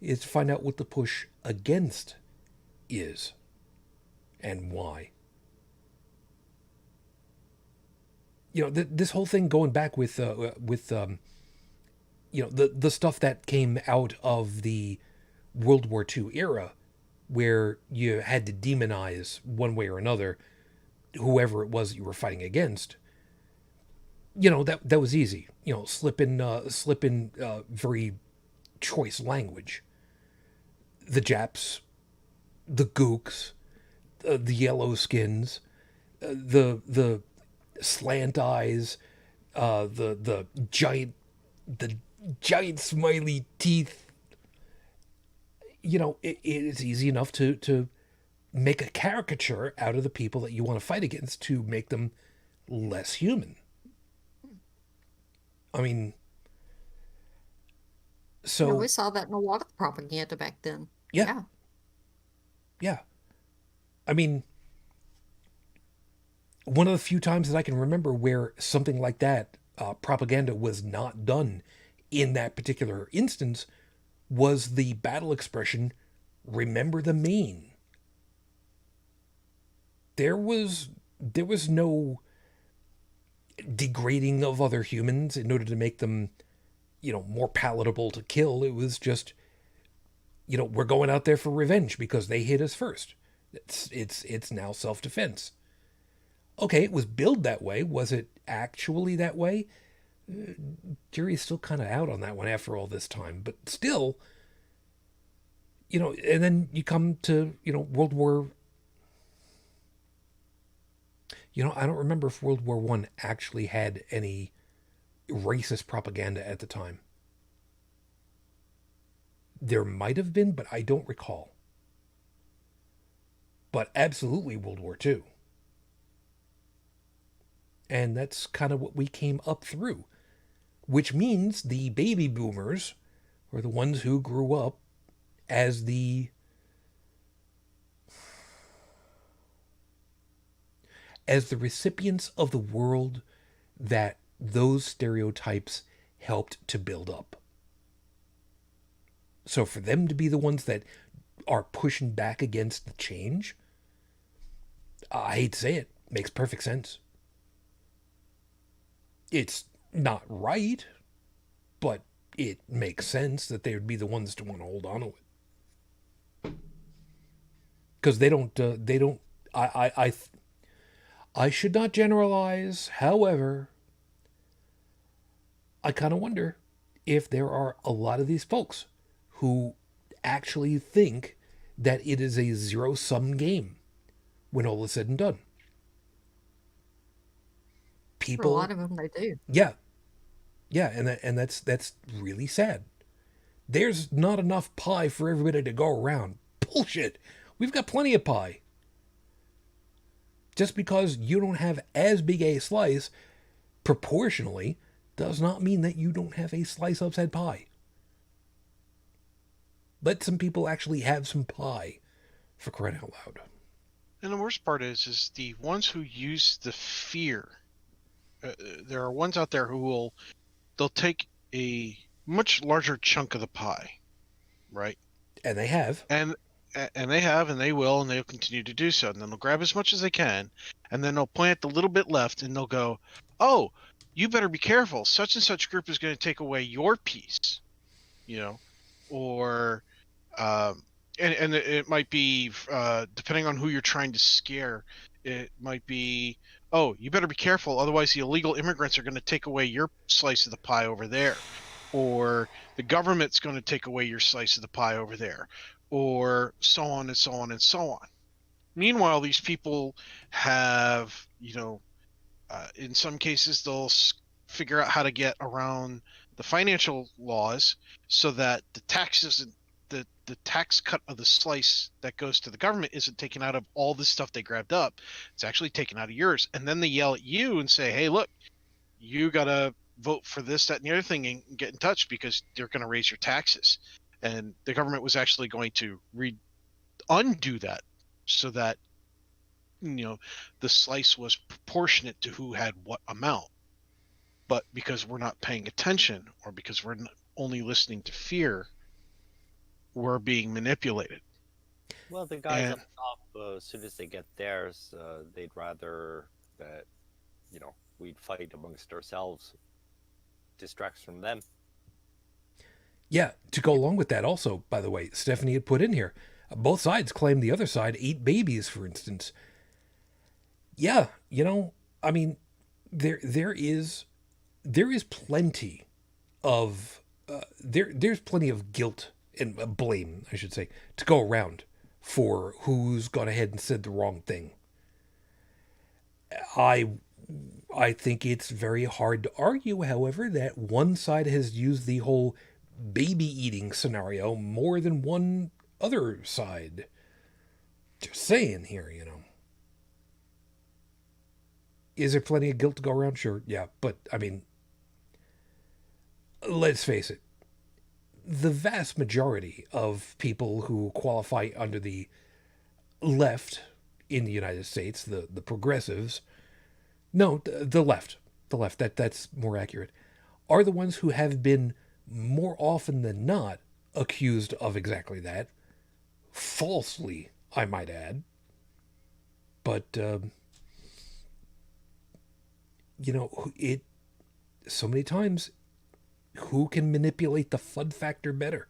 is to find out what the push against is and why. You know, this whole thing going back with you know, the stuff that came out of the World War II era, where you had to demonize one way or another whoever it was that you were fighting against. You know, that was easy. You know, slip in very choice language. The Japs, the Gooks, the yellow skins, the slant eyes, the giant smiley teeth. You know, it's easy enough to make a caricature out of the people that you want to fight against to make them less human. I mean, so...
You know, we saw that in a lot of the propaganda back then.
Yeah. I mean, one of the few times that I can remember where something like that, propaganda was not done in that particular instance, was the battle expression, "Remember the Maine." There was no degrading of other humans in order to make them more palatable to kill. It was just, we're going out there for revenge because they hit us first. It's now self-defense. Okay, it was billed that way. Was it actually that way? Jury's still kind of out on that one after all this time. But still, and then you come to, World War. I don't remember if World War One actually had any racist propaganda at the time. There might have been, but I don't recall. But absolutely World War Two. And that's kind of what we came up through. Which means the baby boomers were the ones who grew up as the recipients of the world that those stereotypes helped to build up. So for them to be the ones that are pushing back against the change, I hate to say it, makes perfect sense. It's not right, but it makes sense that they would be the ones to want to hold on to it. Because they don't, I should not generalize. However, I kind of wonder if there are a lot of these folks who actually think that it is a zero-sum game when all is said and done.
For a lot of them, they do.
Yeah, and that's really sad. There's not enough pie for everybody to go around. Bullshit. We've got plenty of pie. Just because you don't have as big a slice proportionally does not mean that you don't have a slice of said pie. Let some people actually have some pie, for crying out loud.
And the worst part is the ones who use the fear. There are ones out there who they'll take a much larger chunk of the pie, right?
And they have.
And they have, and they will, and they'll continue to do so. And then they'll grab as much as they can, and then they'll plant the little bit left, and they'll go, "Oh, you better be careful. Such and such group is going to take away your piece," or and it might be depending on who you're trying to scare. It might be, "Oh, you better be careful, otherwise the illegal immigrants are going to take away your slice of the pie over there," or the government's going to take away your slice of the pie over there, or so on and so on and so on. Meanwhile, these people have, in some cases, they'll figure out how to get around the financial laws so that the taxes, the tax cut of the slice that goes to the government isn't taken out of all the stuff they grabbed up. It's actually taken out of yours. And then they yell at you and say, "Hey, look, you got to vote for this, that, and the other thing and get in touch because they're going to raise your taxes." And the government was actually going to undo that so that, the slice was proportionate to who had what amount. But because we're not paying attention, or because we're only listening to fear, we're being manipulated.
Well, the guys up top, as soon as they get theirs, they'd rather that, we'd fight amongst ourselves. Distracts from them.
Yeah, to go along with that also, by the way, Stephanie had put in here, both sides claim the other side ate babies, for instance. Yeah, I mean, there is plenty of there's plenty of guilt and blame, I should say, to go around for who's gone ahead and said the wrong thing. I think it's very hard to argue, however, that one side has used the whole baby eating scenario more than one other side. Just saying here, Is there plenty of guilt to go around? Sure, yeah. But, I mean, let's face it. The vast majority of people who qualify under the left in the United States, the progressives, no, the left, that's more accurate, are the ones who have been more often than not accused of exactly that. Falsely, I might add. But, it so many times who can manipulate the FUD factor better.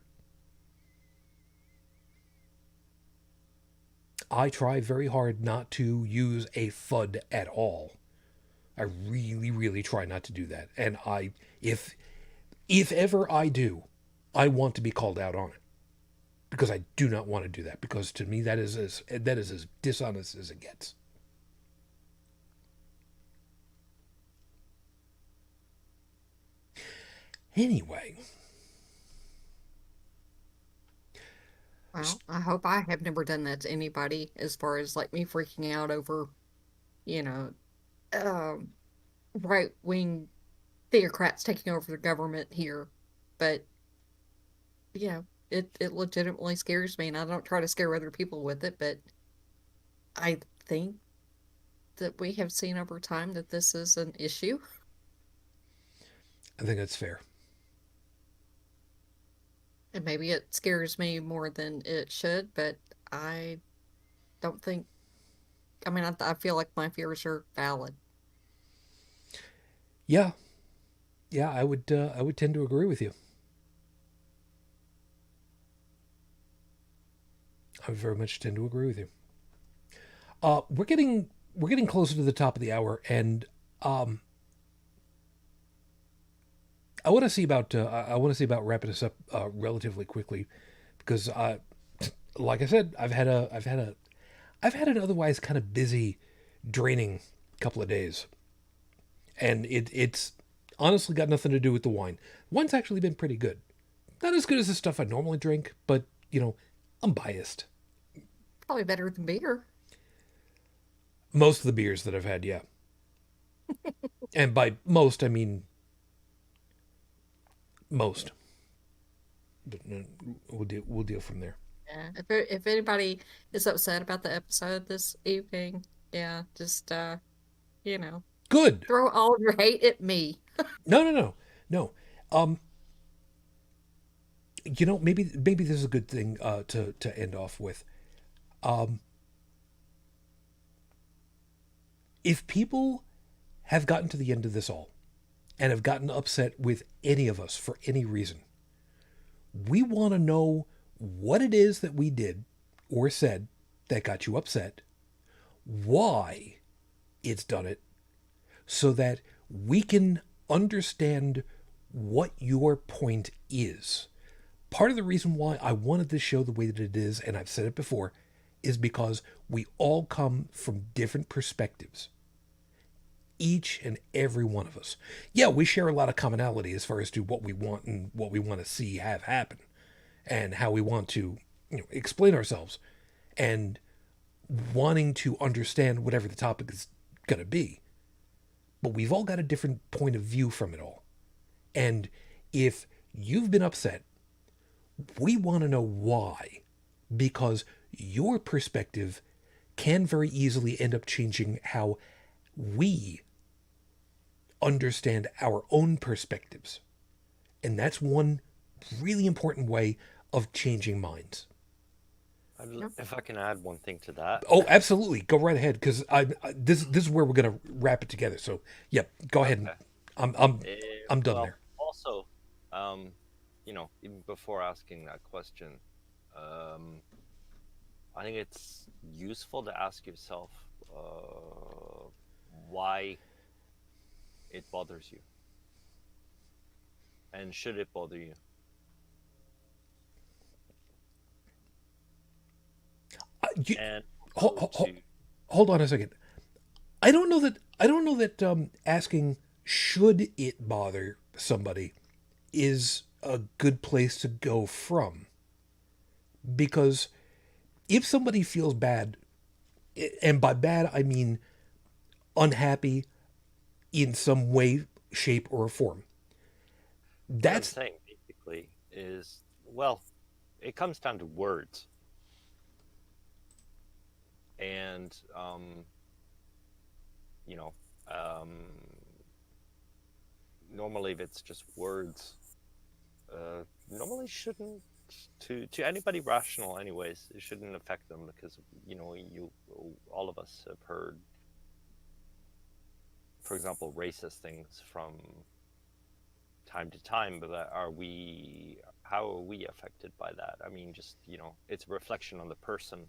I try very hard not to use a FUD at all. I really, really try not to do that. And if ever I do, I want to be called out on it, because I do not want to do that, because to me that is as dishonest as it gets. Anyway,
Well, I hope I have never done that to anybody, as far as like me freaking out over, you know, um, right wing theocrats taking over the government here. But, you know, it legitimately scares me, and I don't try to scare other people with it, but I think that we have seen over time that this is an issue.
I think that's fair.
And maybe it scares me more than it should, but I don't think, I mean, I feel like my fears are valid.
Yeah, yeah, I would tend to agree with you. I would very much tend to agree with you. We're getting closer to the top of the hour, and I want to see about wrapping this up relatively quickly, because like I said, I've had an otherwise kind of busy, draining couple of days, and it's honestly got nothing to do with the wine. Wine's actually been pretty good. Not as good as the stuff I normally drink, but I'm biased.
Probably better than beer.
Most of the beers that I've had, yeah. And by most, I mean most. But we'll deal from there.
Yeah. If anybody is upset about the episode this evening, yeah, just
Good.
throw all of your hate at me.
No. Maybe this is a good thing to end off with. If people have gotten to the end of this all and have gotten upset with any of us for any reason, we want to know what it is that we did or said that got you upset, why it's done it, so that we can understand what your point is. Part of the reason why I wanted this show the way that it is, and I've said it before, is because we all come from different perspectives. Each and every one of us. Yeah, we share a lot of commonality as far as to what we want and what we want to see have happen, and how we want to explain ourselves, and wanting to understand whatever the topic is going to be. But we've all got a different point of view from it all. And if you've been upset, we want to know why. Because your perspective can very easily end up changing how we understand our own perspectives. And that's one really important way of changing minds.
If I can add one thing to that.
Oh, absolutely. Go right ahead, because this is where we're going to wrap it together. So, yeah, go ahead.
Okay.
I'm done there.
Also, even before asking that question, I think it's useful to ask yourself why it bothers you, and should it bother you.
Hold on a second. I don't know that asking should it bother somebody is a good place to go from. Because if somebody feels bad, and by bad I mean unhappy in some way, shape, or form, that's
what I'm saying basically is, well, it comes down to words. And normally if it's just words, normally shouldn't, to anybody rational anyways, it shouldn't affect them, because all of us have heard, for example, racist things from time to time, but how are we affected by that? I mean, just, it's a reflection on the person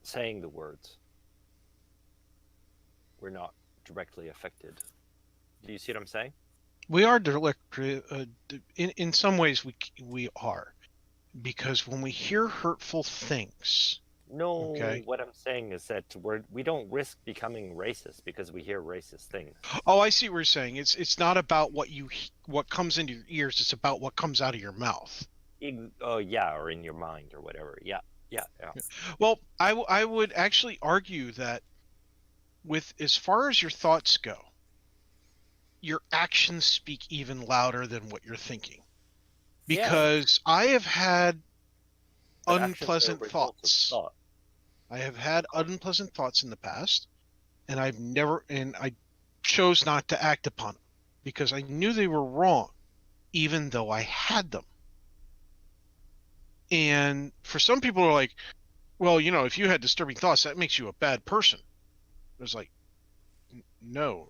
saying the words. We're not directly affected. Do you see what I'm saying?
We are directly, in some ways we are, because when we hear hurtful things,
No,
okay.
what I'm saying is that we don't risk becoming racist because we hear racist things.
Oh, I see what you're saying. It's not about what comes into your ears. It's about what comes out of your mouth.
Oh yeah, or in your mind or whatever. Yeah.
Well, I would actually argue that with as far as your thoughts go, your actions speak even louder than what you're thinking. Because I have had
But actions are a
unpleasant
result of
thoughts.
thought.
I have had unpleasant thoughts in the past, and I chose not to act upon them because I knew they were wrong, even though I had them. And for some people are like, well, if you had disturbing thoughts, that makes you a bad person. I was like, no,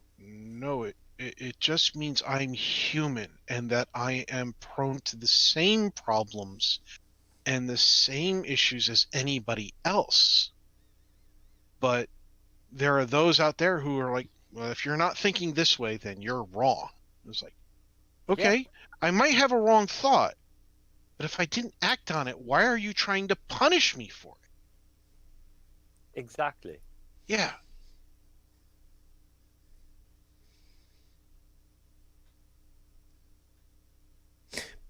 it just means I'm human and that I am prone to the same problems and the same issues as anybody else. But there are those out there who are like, well, if you're not thinking this way, then you're wrong. It's like, okay, I might have a wrong thought, but if I didn't act on it, why are you trying to punish me for it?
Exactly.
Yeah.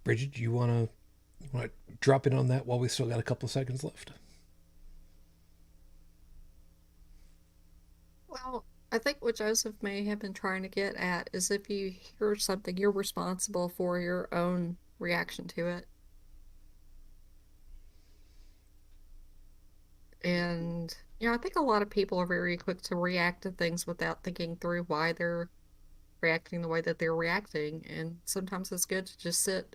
Brigid, you wanna drop in on that while we still got a couple of seconds left?
Well, I think what Joseph may have been trying to get at is if you hear something, you're responsible for your own reaction to it. And, I think a lot of people are very quick to react to things without thinking through why they're reacting the way that they're reacting. And sometimes it's good to just sit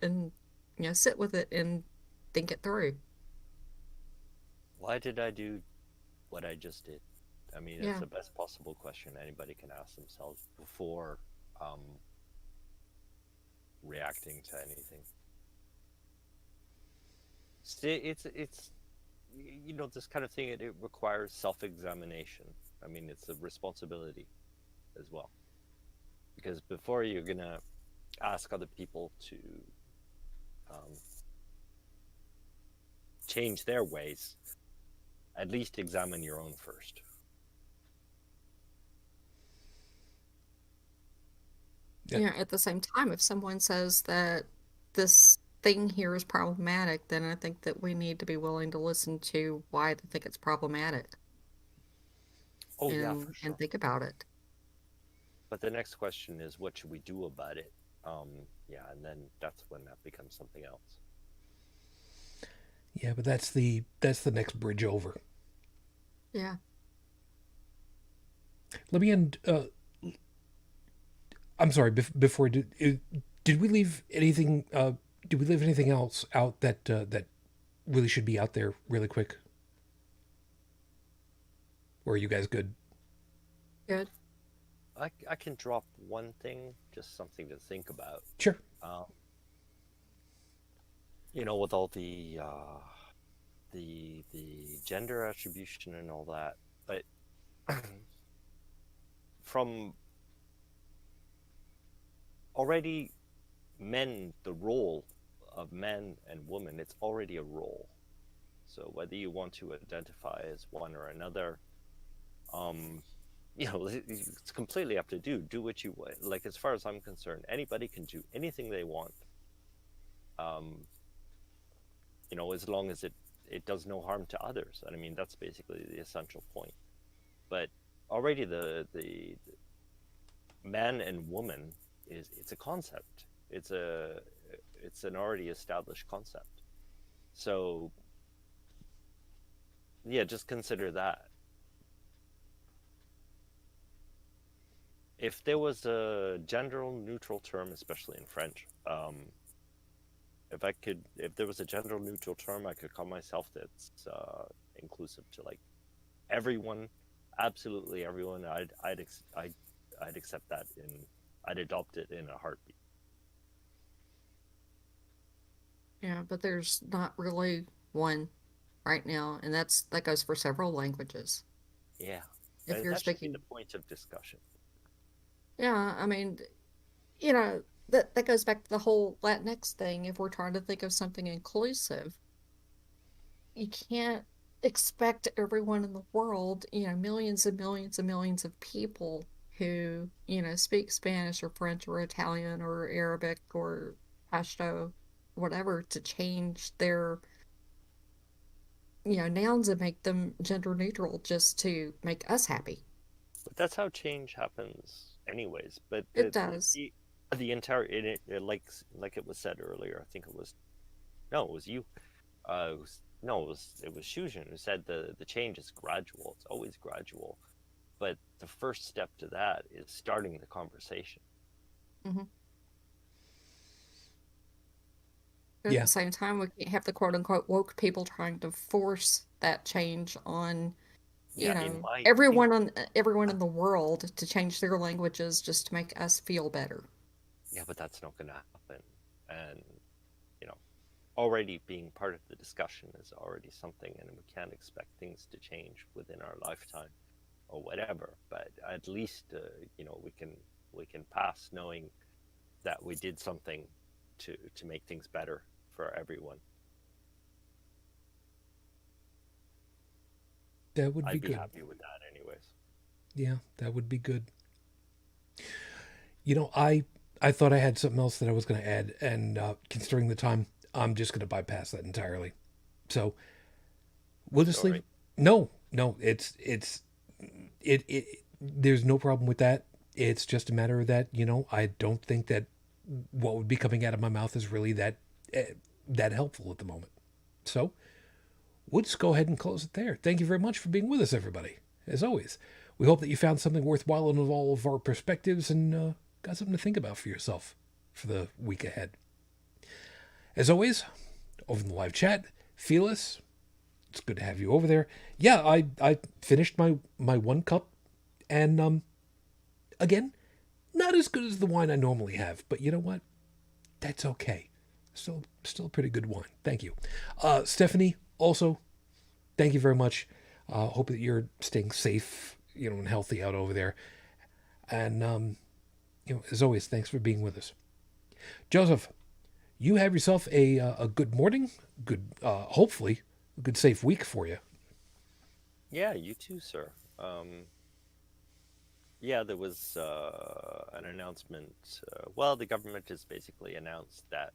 with it and think it through.
Why did I do what I just did? I mean, it's
Yeah.
the best possible question anybody can ask themselves before reacting to anything. It's this kind of thing. It requires self-examination. I mean, it's a responsibility as well, because before you're gonna ask other people to change their ways, at least examine your own first.
Yeah. At the same time, if someone says that this thing here is problematic, then I think that we need to be willing to listen to why they think it's problematic.
Oh, yeah, for sure.
And think about it.
But the next question is, what should we do about it? And then that's when that becomes something else.
Yeah, but that's the next bridge over.
Yeah.
Let me end. I'm sorry. Before did we leave anything? Did we leave anything else out that that really should be out there really quick? Or are you guys good?
Good.
I can drop one thing, just something to think about.
Sure.
With all the gender attribution and all that, but from already the role of men and women, it's already a role. So whether you want to identify as one or another, it's completely up to you. Do what you want. Like, as far as I'm concerned, anybody can do anything they want. As long as it does no harm to others. And I mean, that's basically the essential point. But already the man and woman it's a concept. It's an already established concept. So yeah, just consider that. If there was a gender neutral term, especially in French, if there was a gender neutral term, I could call myself that's inclusive to like everyone, absolutely everyone. I'd accept that in I'd adopt it in a heartbeat.
Yeah, but there's not really one right now, and that goes for several languages.
Yeah,
If you're
that should be the
speaking,
point of discussion.
yeah, I mean, you know, that goes back to the whole Latinx thing. If we're trying to think of something inclusive, you can't expect everyone in the world, millions and millions and millions of people who, speak Spanish or French or Italian or Arabic or Pashto, whatever, to change their, nouns and make them gender neutral just to make us happy.
But that's how change happens, anyways. But
It does.
the entire like it was said earlier. I think it was no, it was you. No, it was Shujin who said the change is gradual. It's always gradual, but the first step to that is starting the conversation.
Hmm. But at
Yeah.
the same time, we can't have the quote unquote woke people trying to force that change on,
Yeah, in my
everyone
opinion.
everyone in the world to change their languages just to make us feel better.
Yeah, but that's not going to happen. And you know, already being part of the discussion is already something, and we can't expect things to change within our lifetime or whatever. But at least we can pass knowing that we did something to make things better for everyone.
That would be
I'd be
good.
happy with that, anyways.
Yeah, that would be good. I thought I had something else that I was going to add, and considering the time, I'm just going to bypass that entirely. So we'll just leave.
Sorry.
No, no, it. There's no problem with that. It's just a matter of that. I don't think that what would be coming out of my mouth is really that helpful at the moment. So we'll just go ahead and close it there. Thank you very much for being with us, everybody. As always, we hope that you found something worthwhile in all of our perspectives and got something to think about for yourself for the week ahead. As always, over in the live chat, Felis, it's good to have you over there. Yeah, I finished my one cup, and again, not as good as the wine I normally have, but you know what? That's okay. Still a pretty good wine. Thank you. Stephanie, also, thank you very much. Hope that you're staying safe, and healthy out over there. And as always, thanks for being with us. Joseph, you have yourself a good morning, hopefully a good safe week for you.
Yeah, you too, sir. Yeah, there was an announcement. Well, the government has basically announced that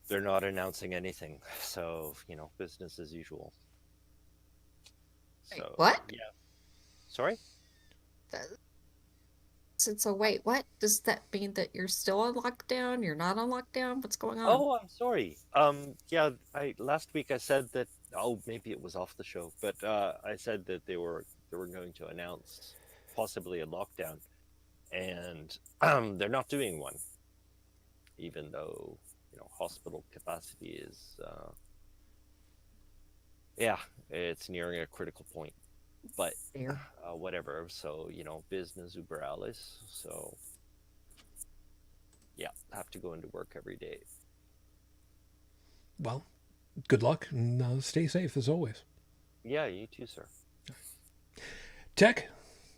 they're not announcing anything. So, business as usual.
Wait,
So,
what?
yeah. Sorry?
So wait, what? Does that mean that you're still on lockdown? You're not on lockdown? What's going on?
Oh, I'm sorry. Yeah, last week I said that. Oh, maybe it was off the show, but I said that they were going to announce possibly a lockdown, and they're not doing one, even though hospital capacity is yeah, it's nearing a critical point. But
Fair.
whatever. So business uber alles. So yeah, have to go into work every day.
Well, good luck and stay safe as always.
Yeah, you too, sir.
Tech,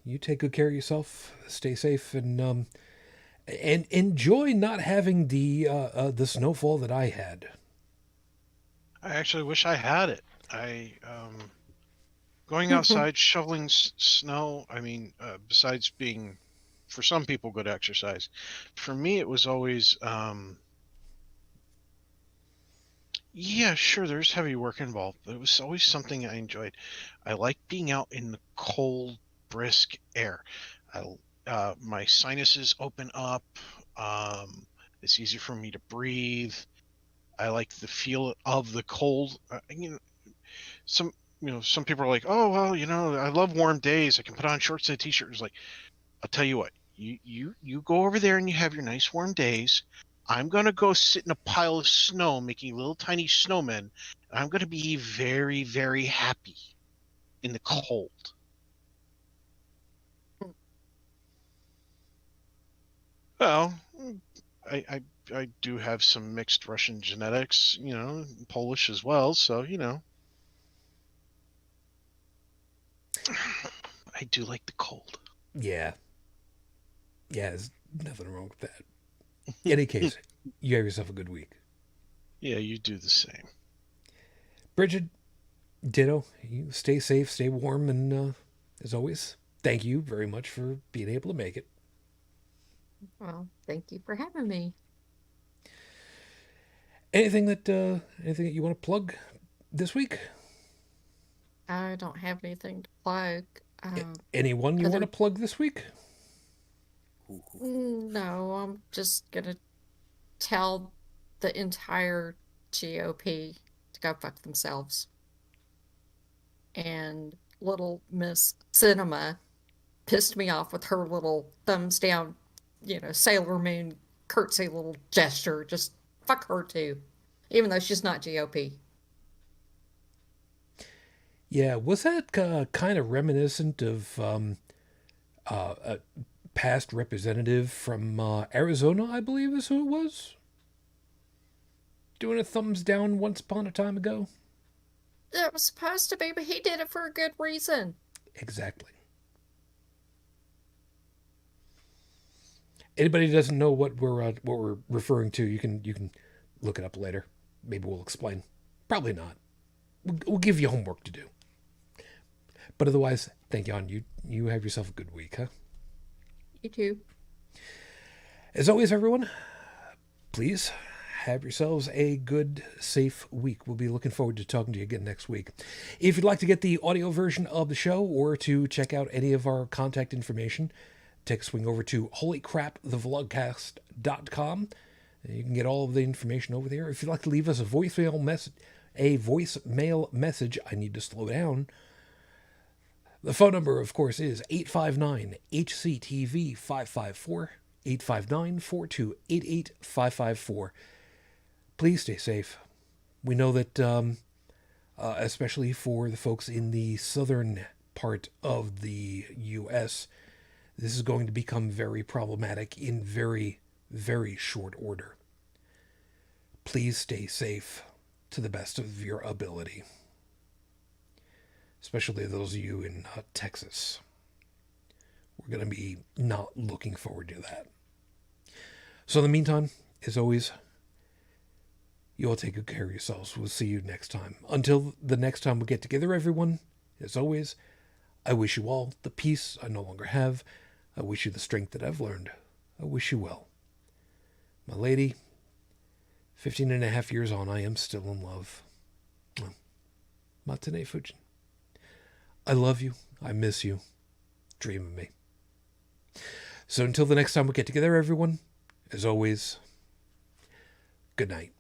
you take good care of yourself. Stay safe and enjoy not having the snowfall that I had.
I actually wish I had it. Going outside shoveling snow. I mean, besides being, for some people, good exercise, for me it was always, yeah, sure, there's heavy work involved, but it was always something I enjoyed. I like being out in the cold, brisk air. My sinuses open up. It's easy for me to breathe. I like the feel of the cold. Some some people are like, oh well, I love warm days. I can put on shorts and a t-shirt. It's like, I'll tell you what, you go over there and you have your nice warm days. I'm gonna go sit in a pile of snow making little tiny snowmen, and I'm gonna be very, very happy in the cold. Well, I do have some mixed Russian genetics, Polish as well. So I do like the cold.
Yeah. Yeah, there's nothing wrong with that. In any case, you have yourself a good week.
Yeah, you do the same.
Brigid, ditto. You stay safe, stay warm, and as always, thank you very much for being able to make it.
Well, thank you for having me.
Anything that you want to plug this week?
I don't have anything to plug.
Anyone you want to plug this week?
No, I'm just gonna tell the entire GOP to go fuck themselves. And little Miss Cinema pissed me off with her little thumbs down, Sailor Moon curtsy little gesture. Just fuck her too, even though she's not GOP.
Yeah, was that kind of reminiscent of a past representative from Arizona, I believe is who it was? Doing a thumbs down once upon a time ago?
It was supposed to be, but he did it for a good reason.
Exactly. Anybody who doesn't know what we're referring to, you can look it up later. Maybe we'll explain. Probably not. We'll give you homework to do. But otherwise, thank you, on you have yourself a good week, huh?
You too.
As always, everyone, please have yourselves a good, safe week. We'll be looking forward to talking to you again next week. If you'd like to get the audio version of the show or to check out any of our contact information, take a swing over to holycrapthevlogcast.com. You can get all of the information over there. If you'd like to leave us a voicemail message, I need to slow down. The phone number, of course, is 859-HCTV-554, 859-4288-554. Please stay safe. We know that, especially for the folks in the southern part of the U.S., this is going to become very problematic in very, very short order. Please stay safe to the best of your ability. Especially those of you in Texas. We're going to be not looking forward to that. So in the meantime, as always, you all take good care of yourselves. We'll see you next time. Until the next time we get together, everyone, as always, I wish you all the peace I no longer have. I wish you the strength that I've learned. I wish you well. My lady, 15 and a half years on, I am still in love. Matane Fujin. I love you. I miss you. Dream of me. So until the next time we get together, everyone, as always, good night.